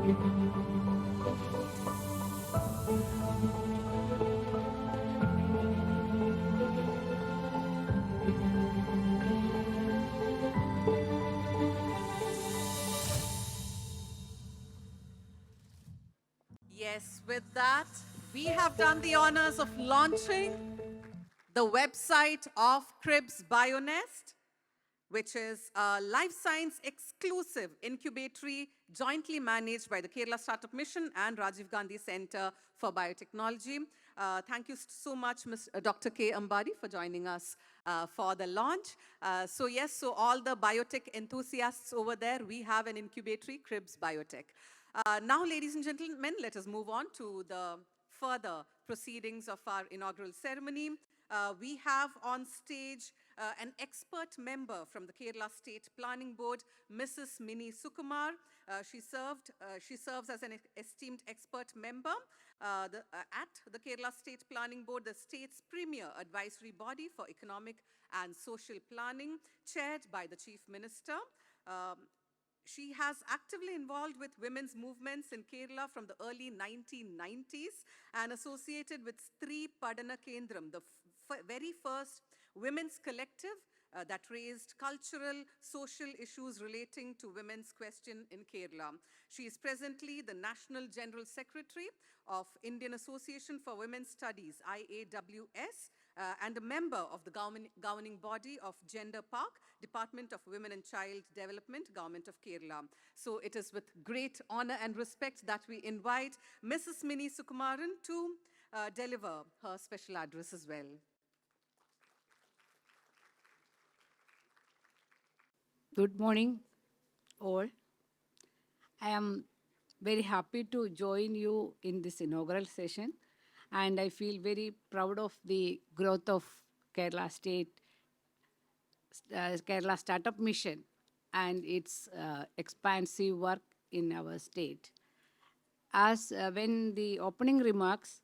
Yes, with that, we have done the honors of launching the website of Cribs Bionest, which is a life science exclusive incubatory jointly managed by the Kerala Startup Mission and Rajiv Gandhi Center for Biotechnology. Thank you so much, Dr. K. Ambari, for joining us for the launch. So all the biotech enthusiasts over there, we have an incubatory, Cribs Biotech. Now, ladies and gentlemen, let us move on to the further proceedings of our inaugural ceremony. We have on stage an expert member from the Kerala State Planning Board, Mrs. Mini Sukumar. She serves as an esteemed expert member at the Kerala State Planning Board, the state's premier advisory body for economic and social planning, chaired by the Chief Minister. She has actively involved with women's movements in Kerala from the early 1990s and associated with Stree Padana Kendram, the very first women's collective that raised cultural, social issues relating to women's question in Kerala. She is presently the National General Secretary of Indian Association for Women's Studies, IAWS, and a member of the governing body of Gender Park, Department of Women and Child Development, Government of Kerala. So it is with great honor and respect that we invite Mrs. Mini Sukumaran to deliver her special address as well. Good morning, all. I am very happy to join you in this inaugural session, and I feel very proud of the growth of Kerala State, Kerala Startup Mission, and its expansive work in our state. As when the opening remarks,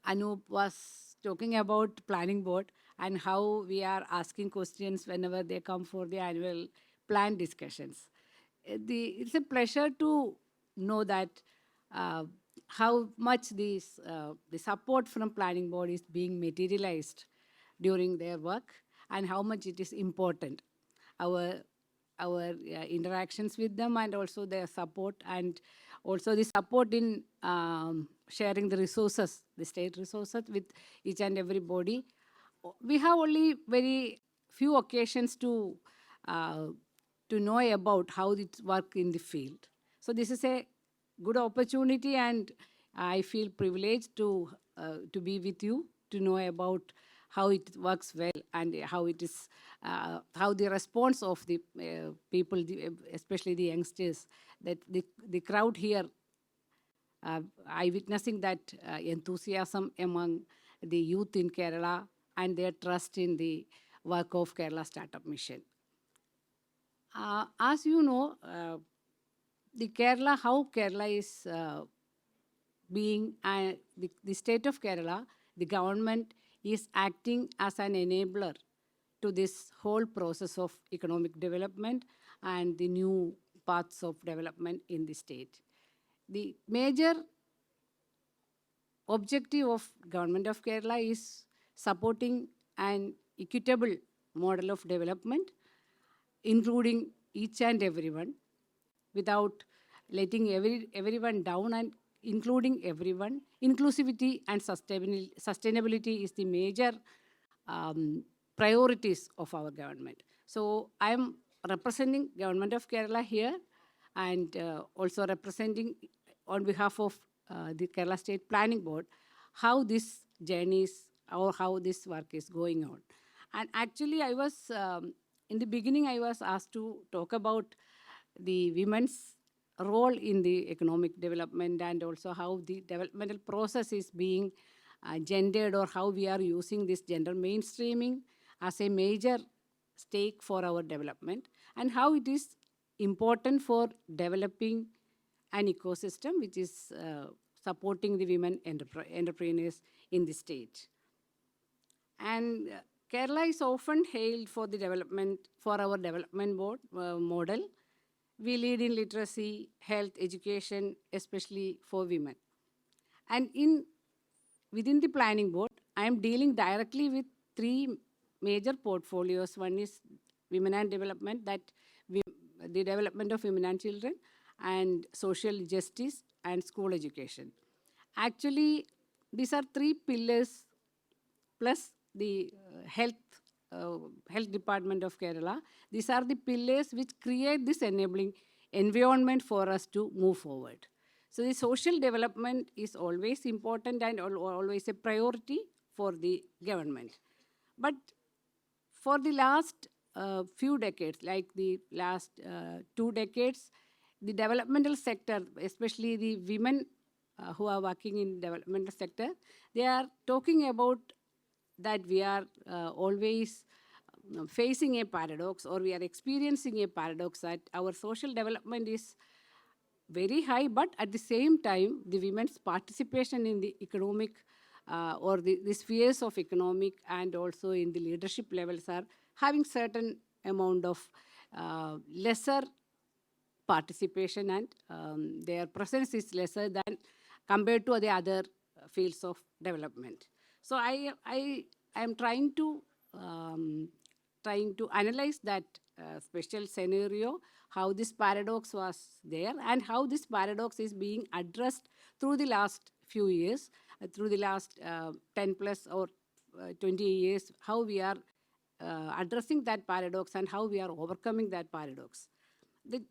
Anup was talking about planning board and how we are asking questions whenever they come for the annual plan discussions. It's a pleasure to know that how much the support from planning board is being materialized during their work and how much it is important. Our interactions with them and also their support and also the support in sharing the resources, the state resources with each and everybody. We have only very few occasions to know about how it work in the field. So this is a good opportunity, and I feel privileged to be with you to know about how it works well and how it is, how the response of the people, especially the youngsters, that the crowd here, I witnessing that enthusiasm among the youth in Kerala and their trust in the work of Kerala Startup Mission. As you know, how Kerala is being, the state of Kerala, the government is acting as an enabler to this whole process of economic development and the new paths of development in the state. The major objective of government of Kerala is supporting an equitable model of development, including each and everyone, without letting everyone down and including everyone. Inclusivity and sustainability is the major priorities of our government. So I am representing Government of Kerala here and also representing on behalf of the Kerala State Planning Board how this journey is or how this work is going on. And actually I was, in the beginning I was asked to talk about the women's role in the economic development and also how the developmental process is being gendered or how we are using this gender mainstreaming as a major stake for our development and how it is important for developing an ecosystem which is supporting the women entrepreneurs in the state. And Kerala is often hailed for the development, for our development board, model, We lead in literacy, health, education, especially for women. And within the planning board, I am dealing directly with three major portfolios. One is women and development, the development of women and children, and social justice and school education. Actually, these are three pillars plus the health department of Kerala. These are the pillars which create this enabling environment for us to move forward. So the social development is always important and always a priority for the government. But for the last few decades, like the last 2 decades, the developmental sector, especially the women who are working in developmental sector, they are talking about that we are always facing a paradox, or we are experiencing a paradox, that our social development is very high, but at the same time, the women's participation in the economic or the spheres of economic and also in the leadership levels are having certain amount of lesser participation, and their presence is lesser than compared to the other fields of development. So I am trying to analyze that special scenario, how this paradox was there, and how this paradox is being addressed through the last few years, through the last 10 plus or 20 years, how we are addressing that paradox and how we are overcoming that paradox. The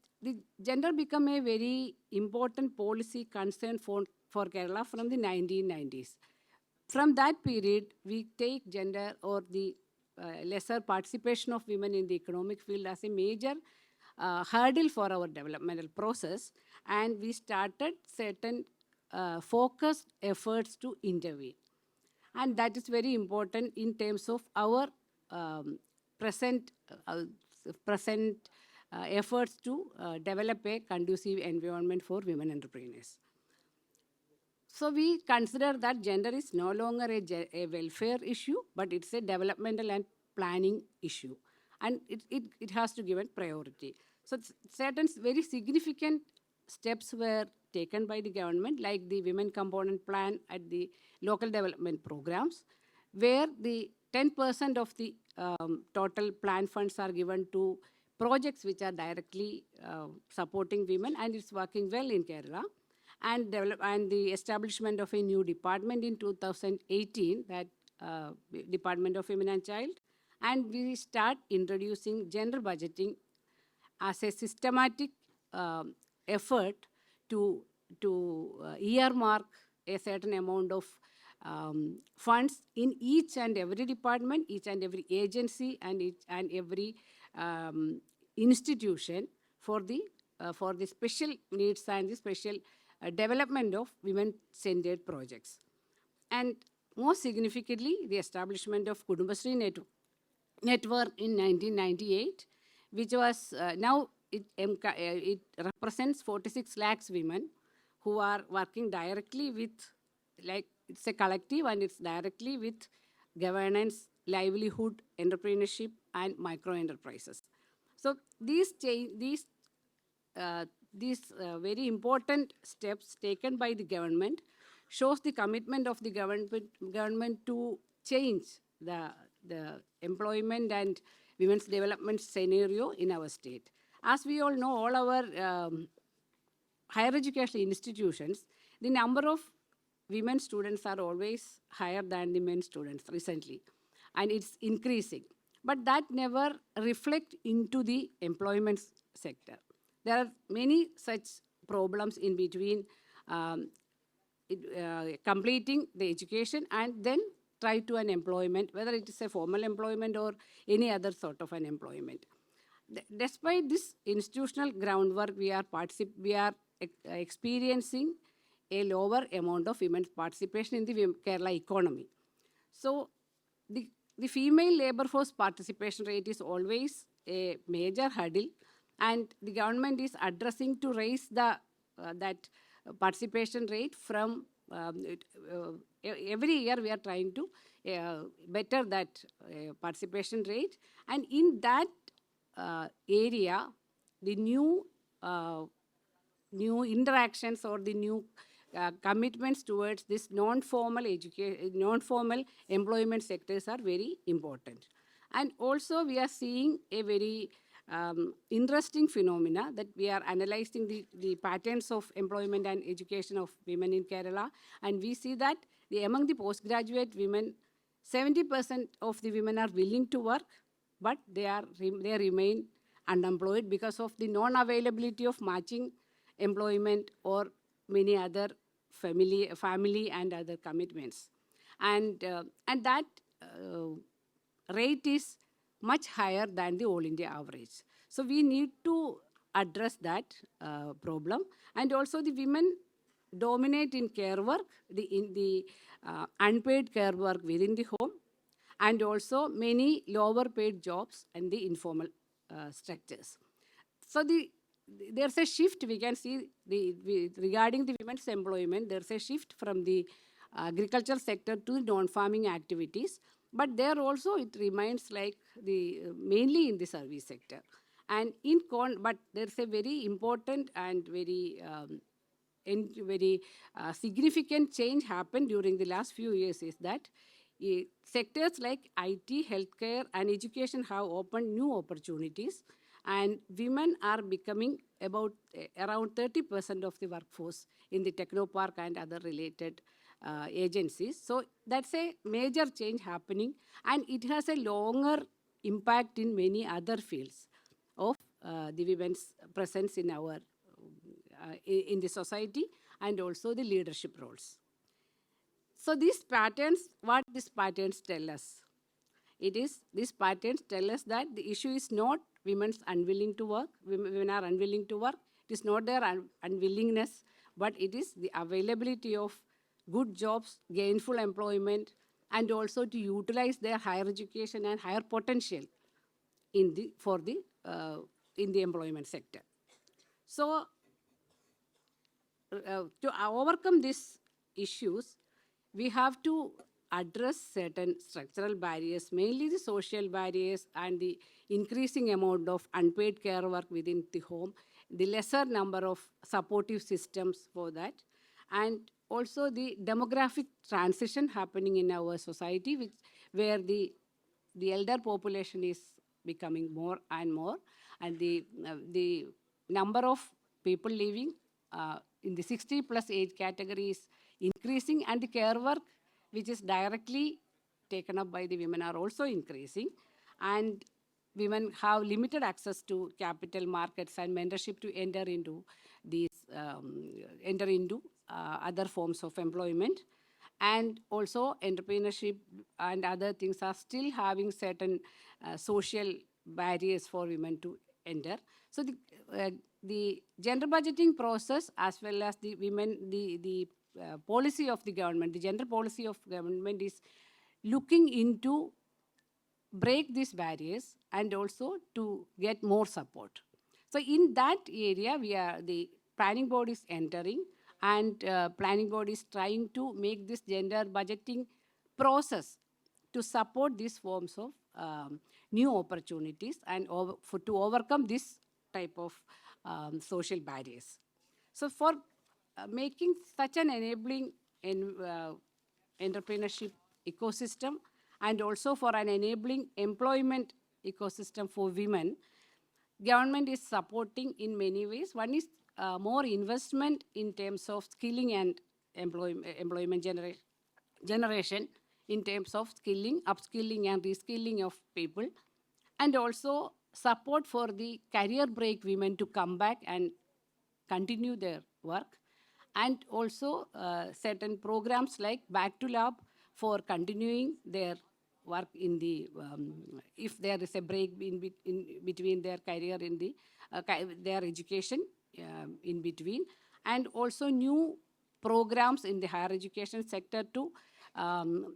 gender become a very important policy concern for Kerala from the 1990s. From that period, we take gender or the lesser participation of women in the economic field as a major hurdle for our developmental process, and we started certain focused efforts to intervene. And that is very important in terms of our present efforts to develop a conducive environment for women entrepreneurs. So we consider that gender is no longer a welfare issue, but it's a developmental and planning issue. And it has to give a priority. So certain very significant steps were taken by the government, like the women component plan at the local development programs, where the 10% of the total plan funds are given to projects which are directly supporting women, and it's working well in Kerala. And the establishment of a new department in 2018, that Department of Women and Child, and we start introducing gender budgeting as a systematic effort to earmark a certain amount of funds in each and every department, each and every agency, and each and every institution for the special needs and the special development of women-centered projects. And most significantly, the establishment of Kudumbashree Network in 1998, which was now it represents 46 lakhs women who are working directly with, like it's a collective and it's directly with governance, livelihood, entrepreneurship, and micro enterprises. So these very important steps taken by the government shows the commitment of the government to change the employment and women's development scenario in our state. As we all know, all our higher education institutions, the number of women students are always higher than the men students recently, and it's increasing. But that never reflects into the employment sector. There are many such problems in between completing the education and then try to an employment, whether it is a formal employment or any other sort of an employment. Despite this institutional groundwork, we are experiencing a lower amount of women's participation in the Kerala economy. So the female labor force participation rate is always a major hurdle, and the government is addressing to raise that participation rate from every year we are trying to better that participation rate. And in that area, the new new interactions or the new commitments towards this non-formal education, non-formal employment sectors are very important. And also we are seeing a very interesting phenomena that we are analyzing the patterns of employment and education of women in Kerala, and we see that among the postgraduate women, 70% of the women are willing to work, but they remain unemployed because of the non-availability of matching employment or many other family and other commitments. And that rate is much higher than the all India average. So we need to address that problem. And also the women dominate in care work, in the unpaid care work within the home, and also many lower paid jobs in the informal structures. So there's a shift we can see regarding the women's employment. There's a shift from the agricultural sector to non-farming activities, but there also it remains like mainly in the service sector. And but there's a very important and very significant change happened during the last few years is that sectors like IT, healthcare, and education have opened new opportunities, and women are becoming about around 30% of the workforce in the technopark and other related agencies. So that's a major change happening, and it has a longer impact in many other fields of the women's presence in our in the society and also the leadership roles. So these patterns, what these patterns tell us? These patterns tell us that the issue is not women's unwilling to work, women are unwilling to work. It is not their unwillingness, but it is the availability of good jobs, gainful employment, and also to utilize their higher education and higher potential in the employment sector. So to overcome these issues, we have to address certain structural barriers, mainly the social barriers and the increasing amount of unpaid care work within the home, the lesser number of supportive systems for that, and also the demographic transition happening in our society, where the elder population is becoming more and more, and the number of people living in the 60 plus age category is increasing, and the care work which is directly taken up by the women are also increasing, and women have limited access to capital markets and mentorship to enter into other forms of employment. And also entrepreneurship and other things are still having certain social barriers for women to enter. So the gender budgeting process, as well as the policy of the government, the gender policy of government is looking into break these barriers and also to get more support. So in that area, the planning board is entering, and planning board is trying to make this gender budgeting process to support these forms of new opportunities and to overcome this type of social barriers. So for making such an enabling entrepreneurship ecosystem and also for an enabling employment ecosystem for women, government is supporting in many ways. One is more investment in terms of skilling and employment generation in terms of skilling, upskilling and reskilling of people, and also support for the career break women to come back and continue their work, and also certain programs like Back to Lab for continuing their work in the, if there is a break in between their career in the, their education in between, and also new programs in the higher education sector to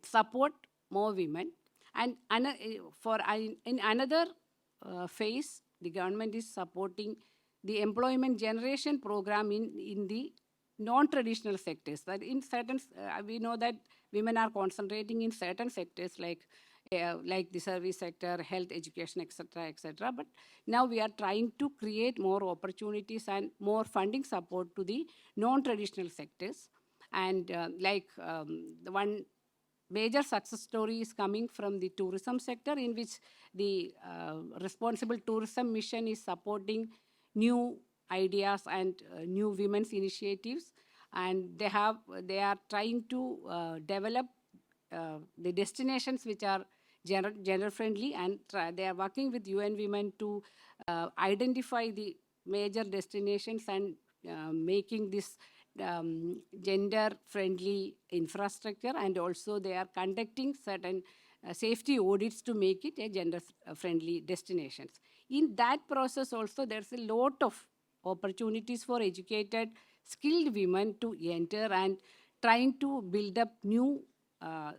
support more women. And in another phase, the government is supporting the employment generation program in the non-traditional sectors. That in certain, we know that women are concentrating in certain sectors like like the service sector, health, education, etc., etc. But now we are trying to create more opportunities and more funding support to the non-traditional sectors. And the one major success story is coming from the tourism sector, in which the responsible tourism mission is supporting new ideas and new women's initiatives, and they are trying to develop the destinations which are gender friendly, and they are working with UN Women to identify the major destinations and making this gender friendly infrastructure, and also they are conducting certain safety audits to make it a gender friendly destinations. In that process also, there's a lot of opportunities for educated skilled women to enter and trying to build up uh,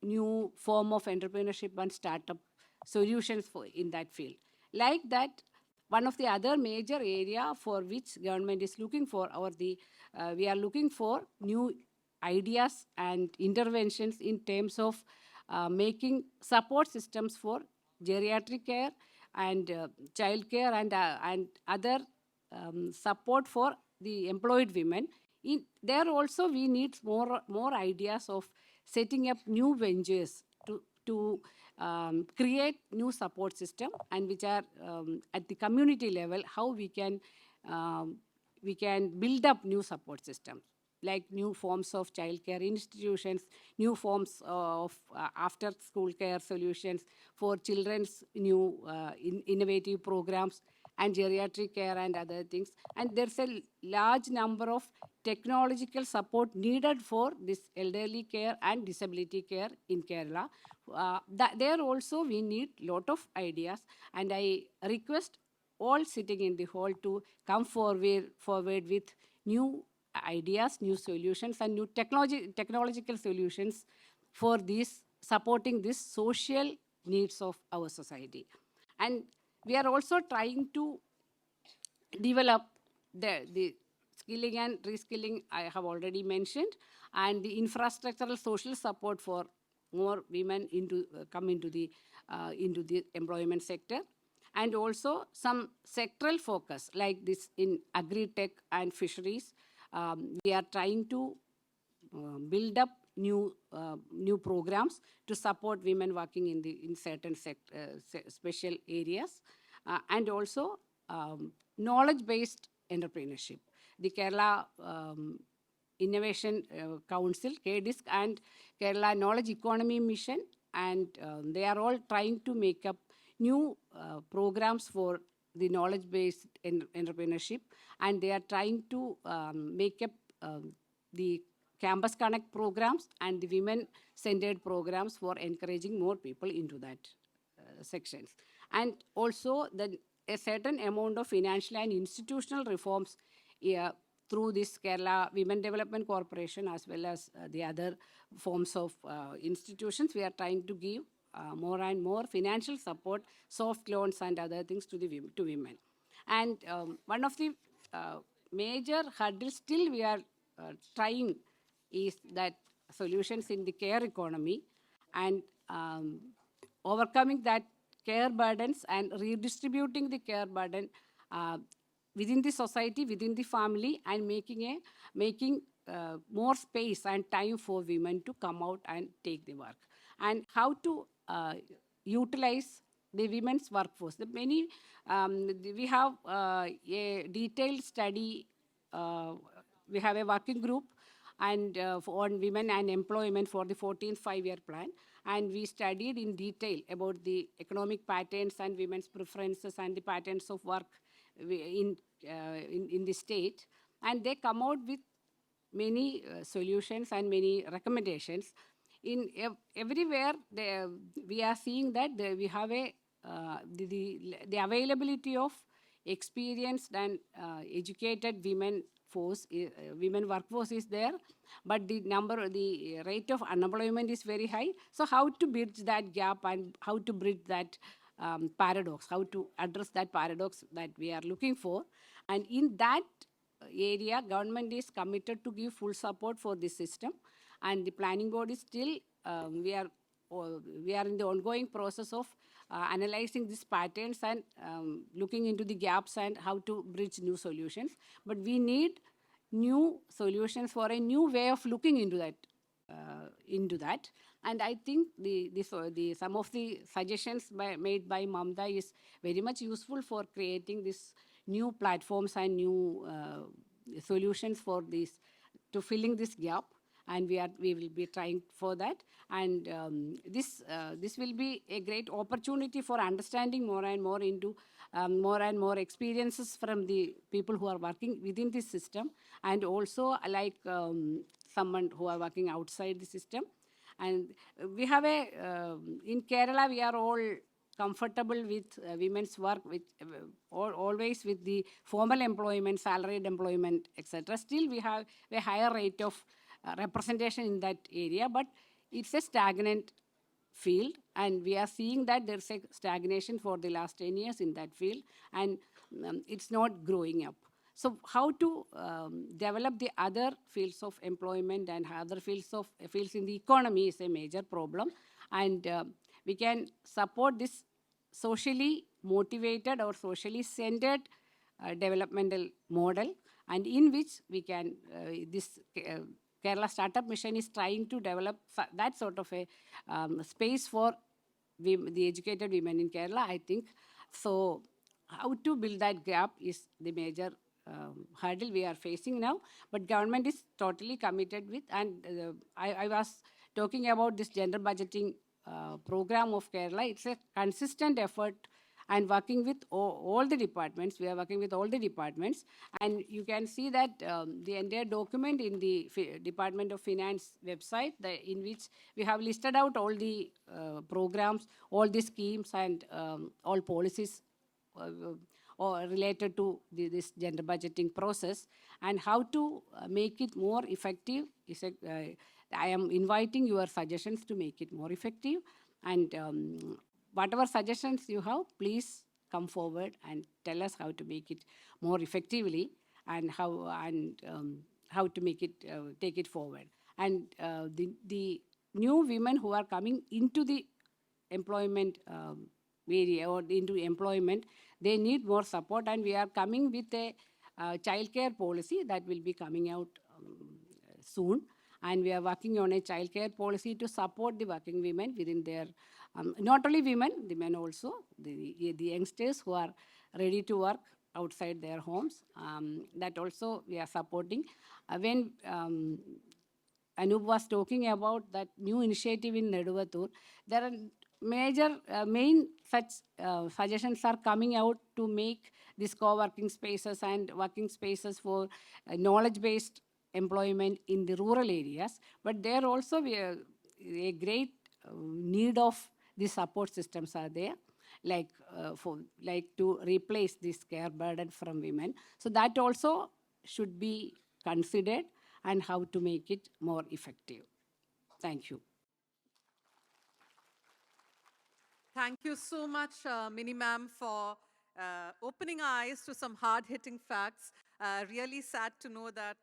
new form of entrepreneurship and startup solutions in that field. Like that, one of the other major area for which government is looking for, we are looking for new ideas and interventions in terms of making support systems for geriatric care and child care and other support for the employed women. There also we need more ideas of setting up new ventures to create new support system, and which are at the community level, how we can build up new support systems, like new forms of childcare institutions, new forms of after school care solutions for children's new innovative programs, and geriatric care and other things. And there's a large number of technological support needed for this elderly care and disability care in Kerala. There also we need lot of ideas, and I request all sitting in the hall to come forward with new ideas, new solutions, and new technological solutions for this supporting this social needs of our society. And we are also trying to develop the skilling and reskilling I have already mentioned, and the infrastructural social support for more women come into the employment sector, and also some sectoral focus like this in agri-tech and fisheries. We are trying to build up new programs to support women working in certain special areas, and also knowledge-based entrepreneurship. The Kerala Innovation Council, KDISC, and Kerala Knowledge Economy Mission, and they are all trying to make up new programs for the knowledge-based entrepreneurship, and they are trying to make up the Campus Connect programs and the women-centered programs for encouraging more people into that sections. And also a certain amount of financial and institutional reforms through this Kerala Women Development Corporation, as well as the other forms of institutions. We are trying to give more and more financial support, soft loans and other things to women. And one of the major hurdles still we are trying is that solutions in the care economy, and overcoming that care burdens and redistributing the care burden within the society, within the family, and making more space and time for women to come out and take the work, and how to utilize the women's workforce. We have a detailed study. We have a working group and on women and employment for the 14th five-year plan, and we studied in detail about the economic patterns and women's preferences and the patterns of work in the state, and they come out with many solutions and many recommendations. Everywhere we are seeing that we have the availability of experienced and educated women workforce is there, but the rate of unemployment is very high. So how to bridge that gap, and how to bridge that paradox, how to address that paradox that we are looking for. And in that area, government is committed to give full support for this system, and the planning board is still we are we are in the ongoing process of analyzing these patterns and looking into the gaps and how to bridge new solutions. But we need new solutions for a new way of looking into that. And I think some of the suggestions made by Mamta is very much useful for creating this new platforms and new solutions for this, to filling this gap. And we will be trying for that. And this will be a great opportunity for understanding more and more into more and more experiences from the people who are working within this system, and also like someone who are working outside the system. And we have in Kerala, we are all comfortable with women's work, with always with the formal employment, salaried employment, etc. Still, we have a higher rate of representation in that area, but it's a stagnant field, and we are seeing that there's a stagnation for the last 10 years in that field, and it's not growing up. So how to develop the other fields of employment and other fields in the economy is a major problem. And we can support this socially motivated or socially centered developmental model, and in which we can, this Kerala Startup Mission is trying to develop that sort of a space for the educated women in Kerala, I think. So how to build that gap is the major hurdle we are facing now. But government is totally committed with, and I was talking about this gender budgeting program of Kerala. It's a consistent effort and working with all the departments. We are working with all the departments, and you can see that the entire document in the Department of Finance website, in which we have listed out all the programs, all the schemes, and all policies or related to this gender budgeting process, and how to make it more effective. I am inviting your suggestions to make it more effective, and whatever suggestions you have, please come forward and tell us how to make it more effectively, and how to make it take it forward. And the new women who are coming into the employment area or into employment, they need more support, and we are coming with a childcare policy that will be coming out soon. And we are working on a childcare policy to support the working women within their, not only women, the men also, the youngsters who are ready to work outside their homes. That also we are supporting. When Anup was talking about that new initiative in Neduvattur, there are main such suggestions are coming out to make these co-working spaces and working spaces for knowledge-based employment in the rural areas. But there also a great need of the support systems are there, like to replace this care burden from women. So that also should be considered, and how to make it more effective. Thank you. Thank you so much, Mini Ma'am, for opening our eyes to some hard-hitting facts. Really sad to know that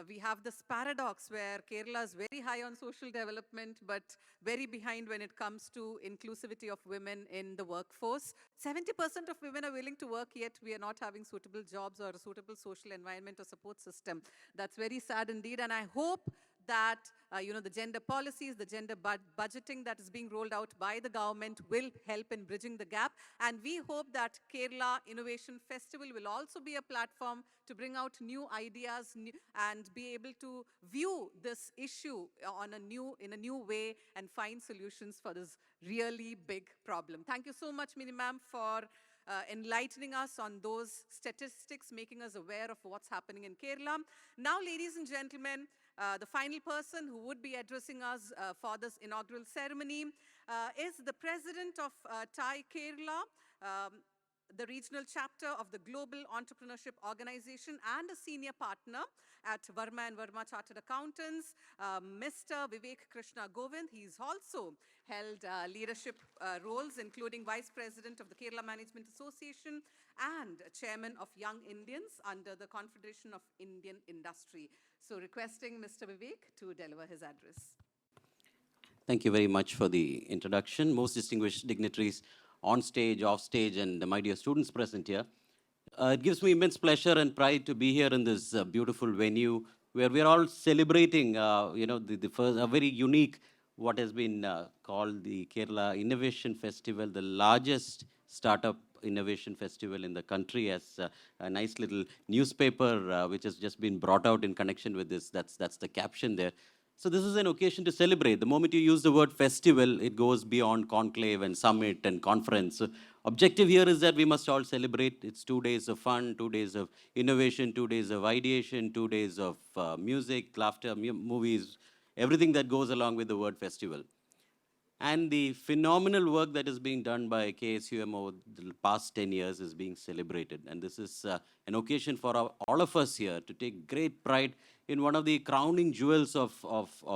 we have this paradox where Kerala is very high on social development, but very behind when it comes to inclusivity of women in the workforce. 70% of women are willing to work, yet we are not having suitable jobs or a suitable social environment or support system. That's very sad indeed, and I hope that the gender policies, the gender budgeting that is being rolled out by the government will help in bridging the gap. And we hope that Kerala Innovation Festival will also be a platform to bring out new ideas and be able to view this issue in a new way and find solutions for this really big problem. Thank you so much, Mini Ma'am, for enlightening us on those statistics, making us aware of what's happening in Kerala. Now, ladies and gentlemen, the final person who would be addressing us for this inaugural ceremony is the president of TAI Kerala, the regional chapter of the Global Entrepreneurship Organization, and a senior partner at Verma & Verma Chartered Accountants, Mr. Vivek Krishna Govind. He's also held leadership roles, including Vice President of the Kerala Management Association and Chairman of Young Indians under the Confederation of Indian Industry. So requesting Mr. Vivek to deliver his address. Thank you very much for the introduction. Most distinguished dignitaries on stage, off stage, and my dear students present here. It gives me immense pleasure and pride to be here in this beautiful venue where we're all celebrating, the first, a very unique, what has been called the Kerala Innovation Festival, the largest startup innovation festival in the country, as a nice little newspaper which has just been brought out in connection with this. That's the caption there. So this is an occasion to celebrate. The moment you use the word festival, it goes beyond conclave and summit and conference. So objective here is that we must all celebrate. It's 2 days of fun, 2 days of innovation, 2 days of ideation, 2 days of music, laughter, movies, everything that goes along with the word festival. And the phenomenal work that is being done by KSUM over the past 10 years is being celebrated. And this is an occasion for all of us here to take great pride in one of the crowning jewels of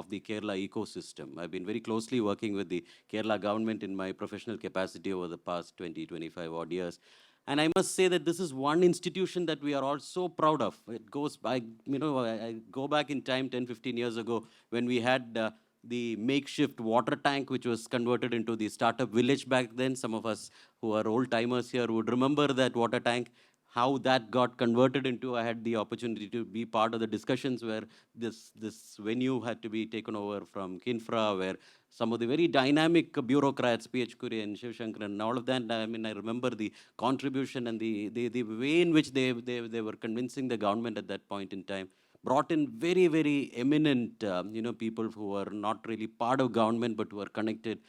the Kerala ecosystem. I've been very closely working with the Kerala government in my professional capacity over the past 20, 25 odd years. And I must say that this is one institution that we are all so proud of. It goes by, I go back in time 10, 15 years ago when we had the makeshift water tank, which was converted into the startup village back then. Some of us who are old timers here would remember that water tank, how that got converted into. I had the opportunity to be part of the discussions where this venue had to be taken over from Kinfra, where some of the very dynamic bureaucrats, P.H. Kuri and Shiv Shankaran, and all of that. I mean, I remember the contribution and the way in which they were convincing the government at that point in time, brought in very, very eminent, people who were not really part of government, but who were connected,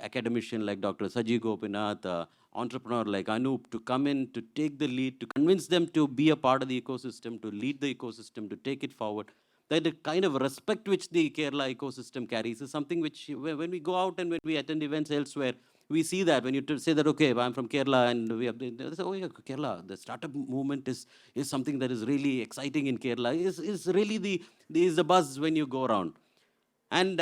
academician like Dr. Saji Gopinath, entrepreneur like Anup, to come in, to take the lead, to convince them to be a part of the ecosystem, to lead the ecosystem, to take it forward. That the kind of respect which the Kerala ecosystem carries is something which, when we go out and when we attend events elsewhere, we see that when you say that, okay, I'm from Kerala and we have, they say, oh yeah, Kerala, the startup movement is something that is really exciting in Kerala, is really is the buzz when you go around. And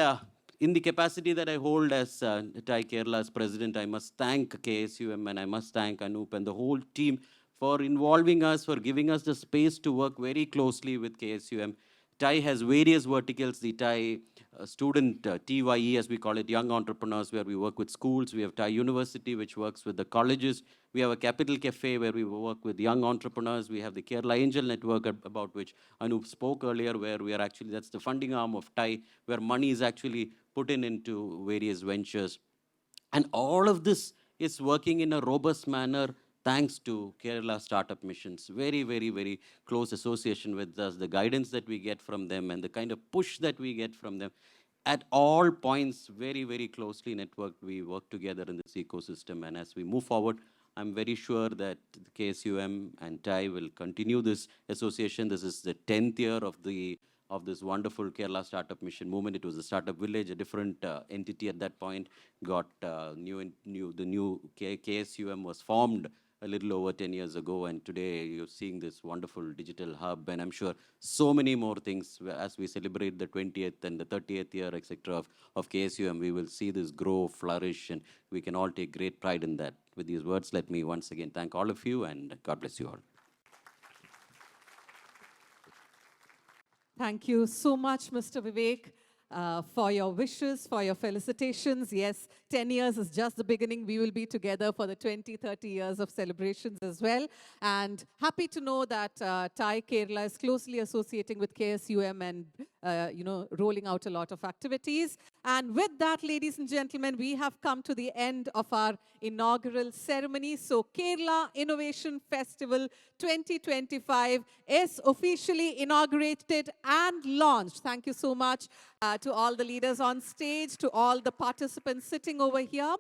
in the capacity that I hold as TAI Kerala's president, I must thank KSUM and I must thank Anup and the whole team for involving us, for giving us the space to work very closely with KSUM. TAI has various verticals. The TAI student, TYE as we call it, young entrepreneurs, where we work with schools. We have TAI University, which works with the colleges. We have a capital cafe where we work with young entrepreneurs. We have the Kerala Angel Network, about which Anup spoke earlier, where we are actually, that's the funding arm of TAI, where money is actually put into various ventures. And all of this is working in a robust manner thanks to Kerala Startup Missions. Very, very, very close association with us, the guidance that we get from them and the kind of push that we get from them. At all points, very, very closely networked, we work together in this ecosystem. And as we move forward, I'm very sure that KSUM and TAI will continue this association. This is the 10th year of this wonderful Kerala Startup Mission movement. It was a startup village, a different entity at that point. Got the new KSUM was formed a little over 10 years ago, and today you're seeing this wonderful digital hub, and I'm sure so many more things as we celebrate the 20th and the 30th year, etc. of KSUM, we will see this grow, flourish, and we can all take great pride in that. With these words, let me once again thank all of you, and God bless you all. Thank you so much, Mr. Vivek, for your wishes, for your felicitations. Yes, 10 years is just the beginning. We will be together for the 20, 30 years of celebrations as well. And happy to know that TAI Kerala is closely associating with KSUM and, rolling out a lot of activities. And with that, ladies and gentlemen, we have come to the end of our inaugural ceremony. So Kerala Innovation Festival 2025 is officially inaugurated and launched. Thank you so much to all the leaders on stage, to all the participants sitting over here.